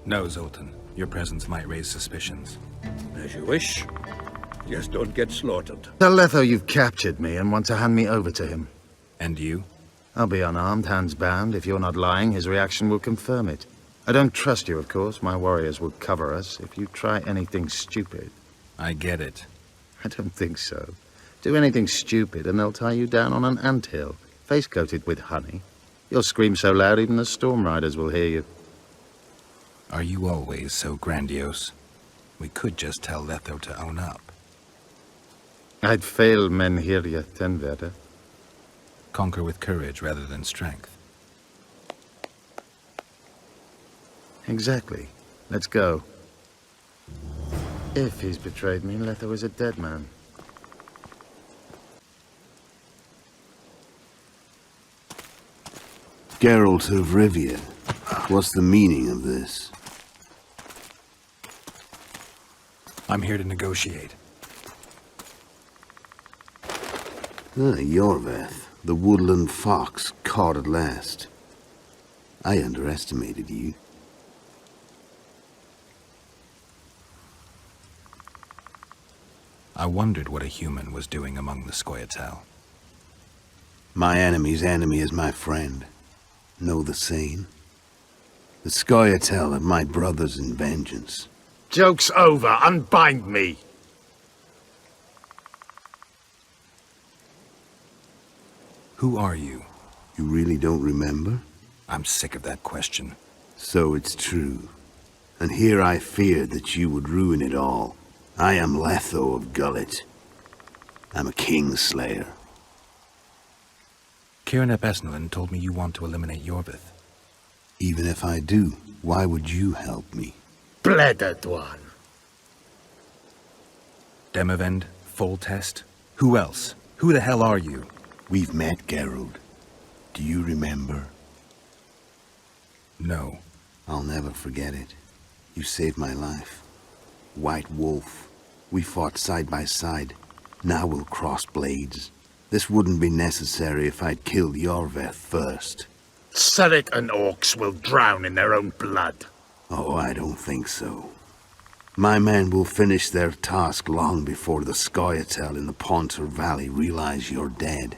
No, Zoltan. Your presence might raise suspicions. As you wish. Just don't get slaughtered. Tell Letho you've captured me and want to hand me over to him. And you? I'll be unarmed, hands bound. If you're not lying, his reaction will confirm it. I don't trust you, of course. My warriors will cover us if you try anything stupid. I get it. I don't think so. Do anything stupid and they'll tie you down on an anthill, face coated with honey. You'll scream so loud even the storm riders will hear you. Are you always so grandiose? We could just tell Letho to own up. I'd fail Menhirya Tenveda. Conquer with courage rather than strength. Exactly. Let's go. If he's betrayed me, Letho is a dead man. Geralt of Rivia, what's the meaning of this? I'm here to negotiate. Iorveth, the woodland fox, caught at last. I underestimated you. I wondered what a human was doing among the Scoia'tael. My enemy's enemy is my friend. Know the saying? The Scoia'tael are my brothers in vengeance. Joke's over. Unbind me. Who are you? You really don't remember? I'm sick of that question. So it's true. And here I feared that you would ruin it all. I am Letho of Gullet. I'm a Kingslayer. Ciaran ap Esnalin told me you want to eliminate Iorveth. Even if I do, why would you help me? Bledded one. Demavend, Foltest? Who else? Who the hell are you? We've met, Geralt. Do you remember? No. I'll never forget it. You saved my life. White Wolf. We fought side by side. Now we'll cross blades. This wouldn't be necessary if I'd killed Iorveth first. Surrit and orcs will drown in their own blood. Oh, I don't think so. My men will finish their task long before the Scoia'tael in the Pontar Valley realize you're dead.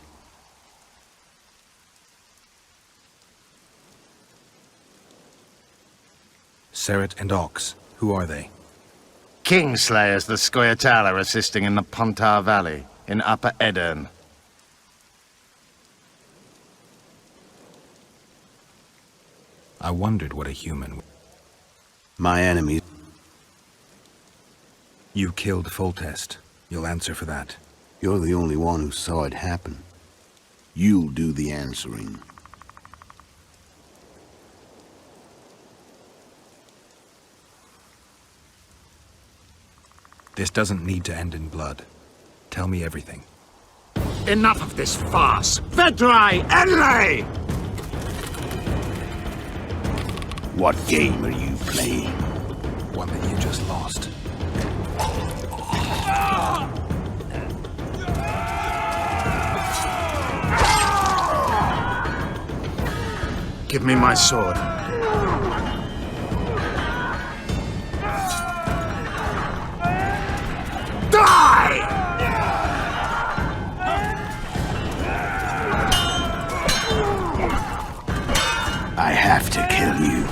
Surrit and Ox. Who are they? Kingslayers the Scoia'tael are assisting in the Pontar Valley, in Upper Edirn. I wondered what a human... My enemy... You killed Foltest. You'll answer for that. You're the only one who saw it happen. You'll do the answering. This doesn't need to end in blood. Tell me everything. Enough of this farce! Vedrai Enlay! What game are you playing? One that you just lost. Give me my sword. Die! I have to kill you.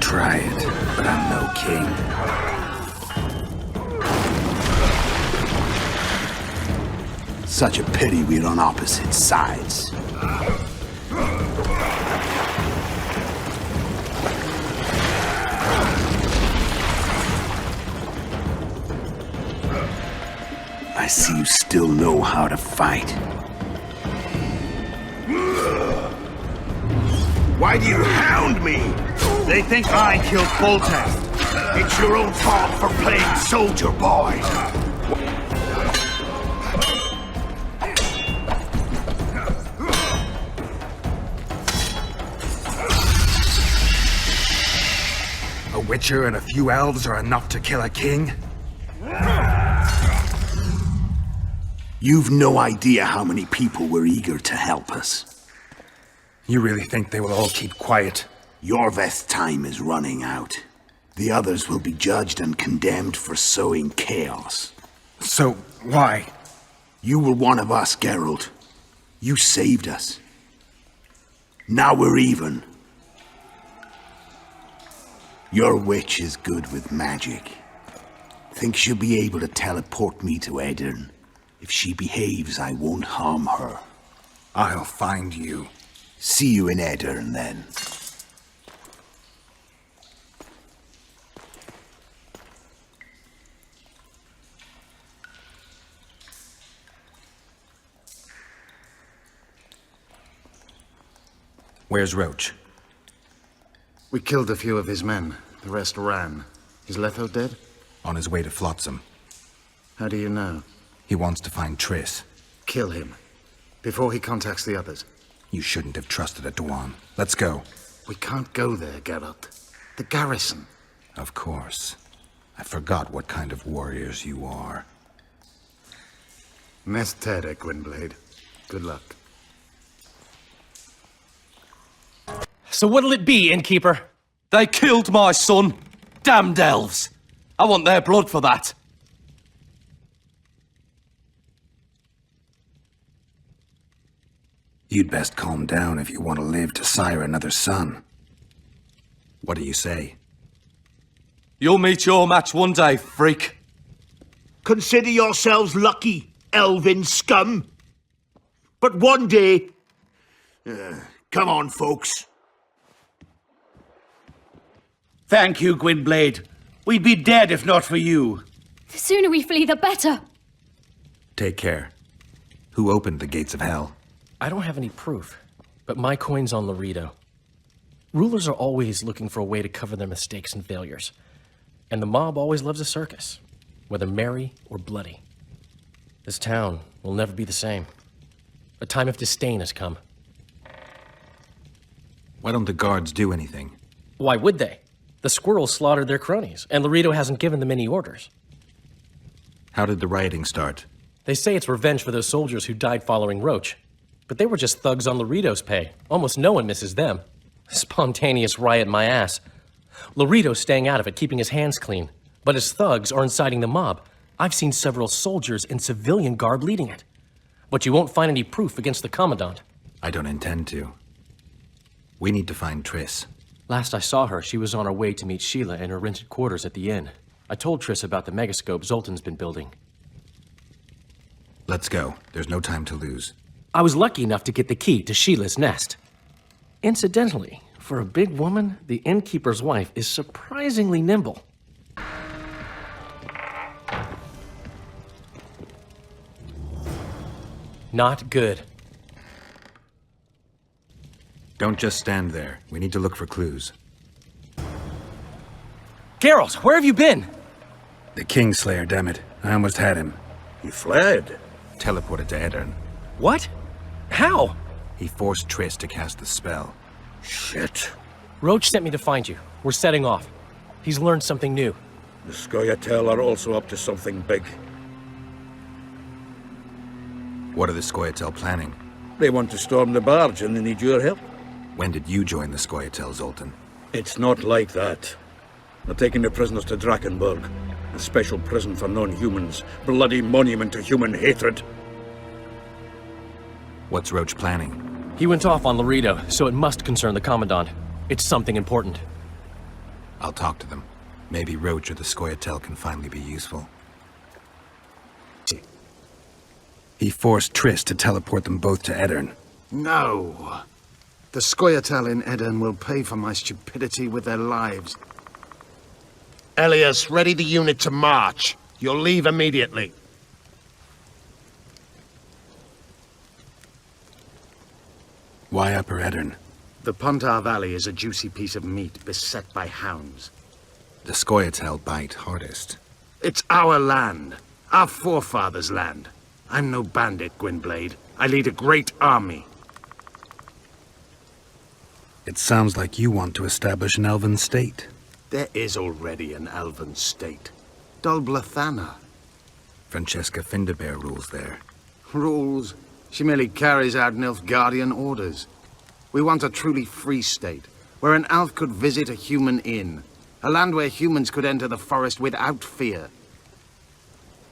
Try it, but I'm no king. Such a pity we're on opposite sides. I see you still know how to fight. Why do you hound me? They think I killed Foltest. It's your own fault for playing soldier boy. A witcher and a few elves are enough to kill a king? You've no idea how many people were eager to help us. You really think they will all keep quiet? Iorveth's time is running out. The others will be judged and condemned for sowing chaos. So, why? You were one of us, Geralt. You saved us. Now we're even. Your witch is good with magic. Think she'll be able to teleport me to Edirn. If she behaves, I won't harm her. I'll find you. See you in Edirn, then. Where's Roach? We killed a few of his men. The rest ran. Is Letho dead? On his way to Flotsam. How do you know? He wants to find Triss. Kill him. Before he contacts the others. You shouldn't have trusted a Dwan. Let's go. We can't go there, Geralt. The garrison. Of course. I forgot what kind of warriors you are. Nest Tere, Gwynblade. Good luck. So what'll it be, innkeeper? They killed my son. Damned elves. I want their blood for that. You'd best calm down if you want to live to sire another son. What do you say? You'll meet your match one day, freak. Consider yourselves lucky, elven scum. But one day... come on, folks. Thank you, Gwynblade. We'd be dead if not for you. The sooner we flee, the better. Take care. Who opened the gates of hell? I don't have any proof, but my coin's on Loredo. Rulers are always looking for a way to cover their mistakes and failures. And the mob always loves a circus, whether merry or bloody. This town will never be the same. A time of disdain has come. Why don't the guards do anything? Why would they? The squirrels slaughtered their cronies, and Loredo hasn't given them any orders. How did the rioting start? They say it's revenge for those soldiers who died following Roach. But they were just thugs on Loredo's pay. Almost no one misses them. Spontaneous riot my ass. Loredo's staying out of it, keeping his hands clean. But his thugs are inciting the mob. I've seen several soldiers in civilian garb leading it. But you won't find any proof against the Commandant. I don't intend to. We need to find Triss. Last I saw her, she was on her way to meet Sheila in her rented quarters at the inn. I told Triss about the megascope Zoltan's been building. Let's go. There's no time to lose. I was lucky enough to get the key to Sheila's nest. Incidentally, for a big woman, the innkeeper's wife is surprisingly nimble. Not good. Don't just stand there. We need to look for clues. Geralt, where have you been? The Kingslayer, damn it. I almost had him. He fled. Teleported to Edirn. What? How? He forced Triss to cast the spell. Shit. Roach sent me to find you. We're setting off. He's learned something new. The Scoia'tael are also up to something big. What are the Scoia'tael planning? They want to storm the barge and they need your help. When did you join the Scoia'tael, Zoltan? It's not like that. They're taking the prisoners to Drakenberg, a special prison for non-humans, bloody monument to human hatred. What's Roach planning? He went off on Loredo, so it must concern the Commandant. It's something important. I'll talk to them. Maybe Roach or the Scoia'tael can finally be useful. He forced Triss to teleport them both to Edirn. No. The Scoia'tael in Edirn will pay for my stupidity with their lives. Elias, ready the unit to march. You'll leave immediately. Why Upper Edirn? The Pontar Valley is a juicy piece of meat beset by hounds. The Scoia'tael bite hardest. It's our land. Our forefathers' land. I'm no bandit, Gwynblade. I lead a great army. It sounds like you want to establish an elven state. There is already an elven state. Dol Blathanna. Francesca Findabair rules there. Rules? She merely carries out Nilfgaardian orders. We want a truly free state, where an elf could visit a human inn. A land where humans could enter the forest without fear.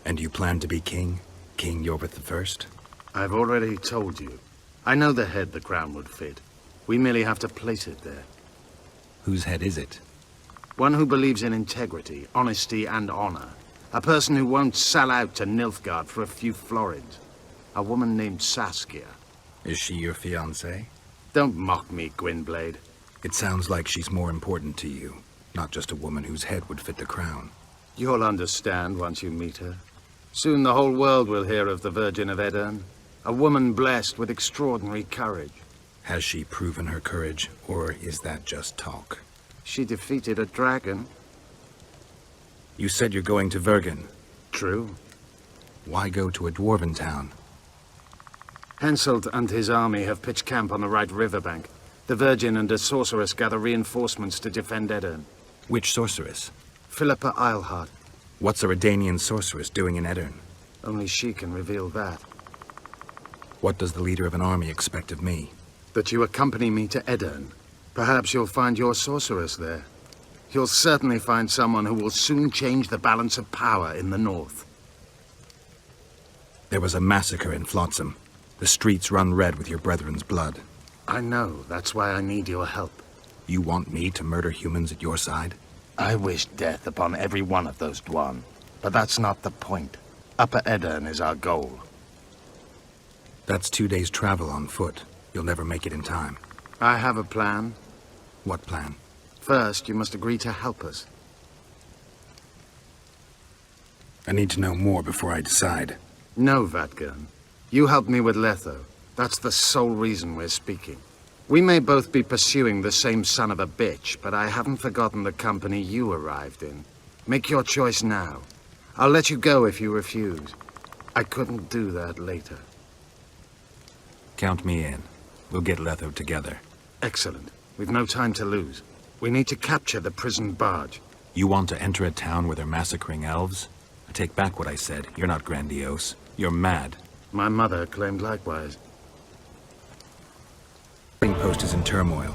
And you plan to be king? King Yorvith I? I've already told you. I know the head the crown would fit. We merely have to place it there. Whose head is it? One who believes in integrity, honesty, and honor. A person who won't sell out to Nilfgaard for a few florins. A woman named Saskia. Is she your fiancée? Don't mock me, Gwynblade. It sounds like she's more important to you, not just a woman whose head would fit the crown. You'll understand once you meet her. Soon the whole world will hear of the Virgin of Edirn. A woman blessed with extraordinary courage. Has she proven her courage, or is that just talk? She defeated a dragon. You said you're going to Vergen. True. Why go to a dwarven town? Henselt and his army have pitched camp on the right riverbank. The Virgin and a sorceress gather reinforcements to defend Edirn. Which sorceress? Philippa Eilhart. What's a Redanian sorceress doing in Edirn? Only she can reveal that. What does the leader of an army expect of me? That you accompany me to Edirn. Perhaps you'll find your sorceress there. You'll certainly find someone who will soon change the balance of power in the north. There was a massacre in Flotsam. The streets run red with your brethren's blood. I know. That's why I need your help. You want me to murder humans at your side? I wish death upon every one of those Dwan. But that's not the point. Upper Edirn is our goal. That's 2 days' travel on foot. You'll never make it in time. I have a plan. What plan? First, you must agree to help us. I need to know more before I decide. No, Vatgern. You helped me with Letho. That's the sole reason we're speaking. We may both be pursuing the same son of a bitch, but I haven't forgotten the company you arrived in. Make your choice now. I'll let you go if you refuse. I couldn't do that later. Count me in. We'll get Letho together. Excellent. We've no time to lose. We need to capture the prison barge. You want to enter a town where they're massacring elves? I take back what I said. You're not grandiose. You're mad. My mother claimed likewise. The trading post is in turmoil.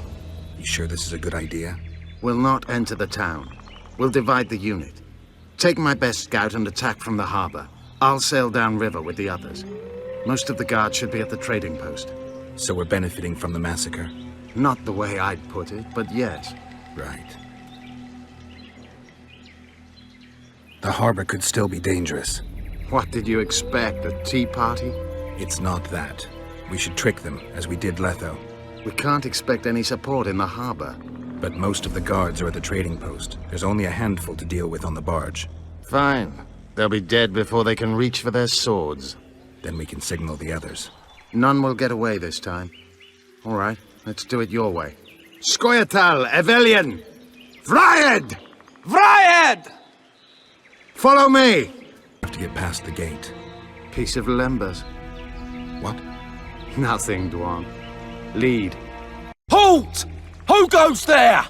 You sure this is a good idea? We'll not enter the town. We'll divide the unit. Take my best scout and attack from the harbor. I'll sail downriver with the others. Most of the guards should be at the trading post. So we're benefiting from the massacre? Not the way I'd put it, but yes. Right. The harbor could still be dangerous. What did you expect, a tea party? It's not that. We should trick them, as we did Letho. We can't expect any support in the harbor. But most of the guards are at the trading post. There's only a handful to deal with on the barge. Fine. They'll be dead before they can reach for their swords. Then we can signal the others. None will get away this time. All right, let's do it your way. Skoyatal, Evelian! Vryed! Vryed! Follow me! Have to get past the gate. Piece of Lembas. What? Nothing, Dwan. Lead. Halt! Who goes there?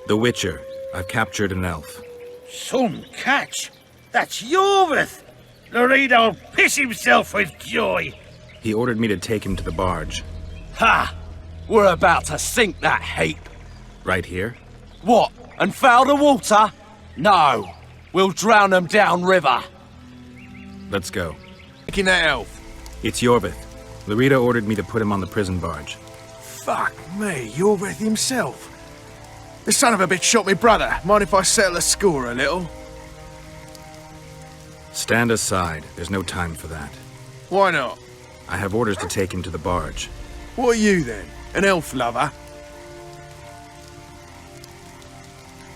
The Witcher. I've captured an elf. Some catch. That's Yorvith. Loredo'll piss himself with joy. He ordered me to take him to the barge. Ha! We're about to sink that heap. Right here? What? And foul the water? No. We'll drown them downriver. Let's go. Taking that elf. It's Yorvith. Lorita ordered me to put him on the prison barge. Fuck me, Yorvith himself. The son of a bitch shot me brother. Mind if I settle the score a little? Stand aside. There's no time for that. Why not? I have orders to take him to the barge. What are you then? An elf lover?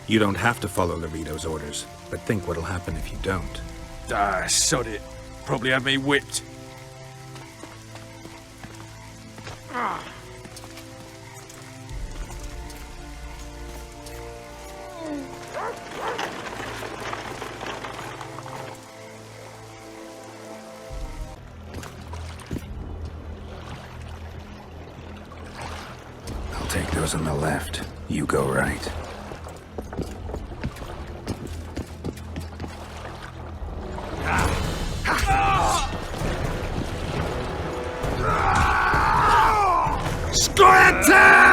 You don't have to follow Lorito's orders, but think what'll happen if you don't. Ah, sod it. Probably have me whipped. I'll take those on the left. You go right. Skoyatal!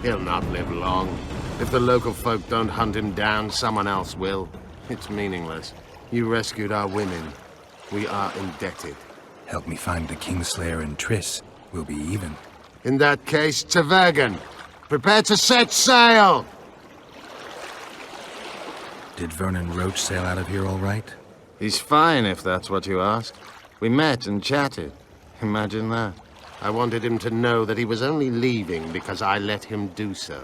He'll not live long. If the local folk don't hunt him down, someone else will. It's meaningless. You rescued our women. We are indebted. Help me find the Kingslayer and Triss. We'll be even. In that case, to Vergen. Prepare to set sail! Did Vernon Roach sail out of here all right? He's fine, if that's what you ask. We met and chatted. Imagine that. I wanted him to know that he was only leaving because I let him do so.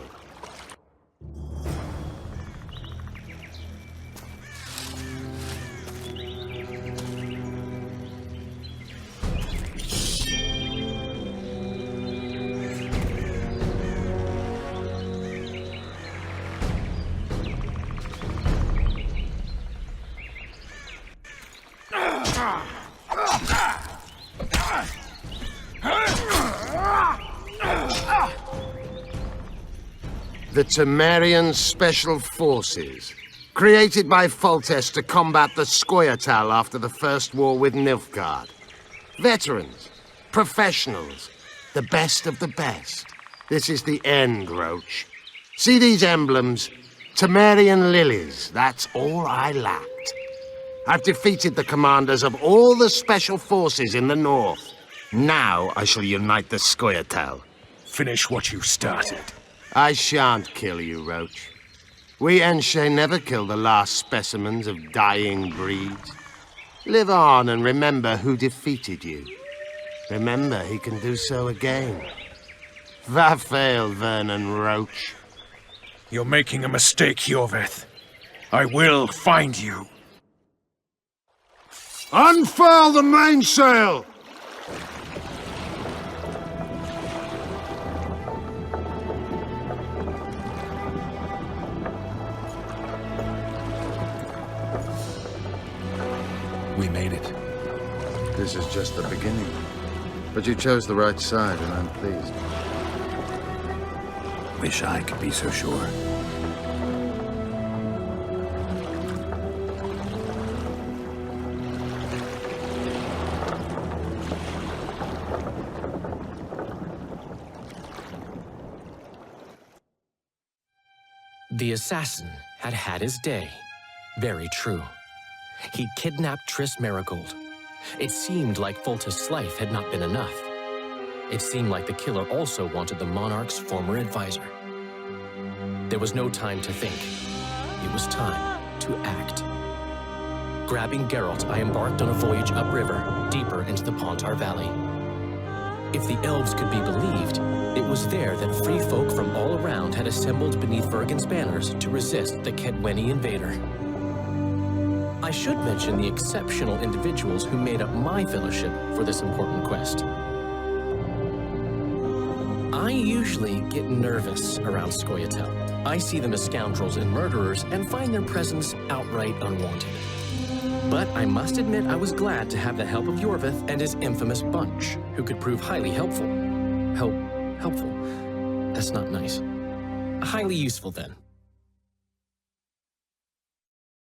The Temerian Special Forces, created by Foltest to combat the Scoia'tael after the First War with Nilfgaard. Veterans, professionals, the best of the best. This is the end, Roach. See these emblems? Temerian lilies, that's all I lacked. I've defeated the commanders of all the Special Forces in the north. Now I shall unite the Scoia'tael. Finish what you started. I shan't kill you, Roach. We Enshe never kill the last specimens of dying breeds. Live on and remember who defeated you. Remember he can do so again. Vafail, Vernon Roach. You're making a mistake, Iorveth. I will find you. Unfurl the mainsail! We made it. This is just the beginning. But you chose the right side, and I'm pleased. Wish I could be so sure. The assassin had had his day. Very true. He'd kidnapped Triss Merigold. It seemed like Foltest's life had not been enough. It seemed like the killer also wanted the monarch's former advisor. There was no time to think. It was time to act. Grabbing Geralt, I embarked on a voyage upriver, deeper into the Pontar Valley. If the elves could be believed, it was there that free folk from all around had assembled beneath Vergen's banners to resist the Kaedweni invader. I should mention the exceptional individuals who made up my fellowship for this important quest. I usually get nervous around Scoia'tael. I see them as scoundrels and murderers and find their presence outright unwanted. But I must admit I was glad to have the help of Iorveth and his infamous bunch, who could prove highly helpful. Helpful. That's not nice. Highly useful, then.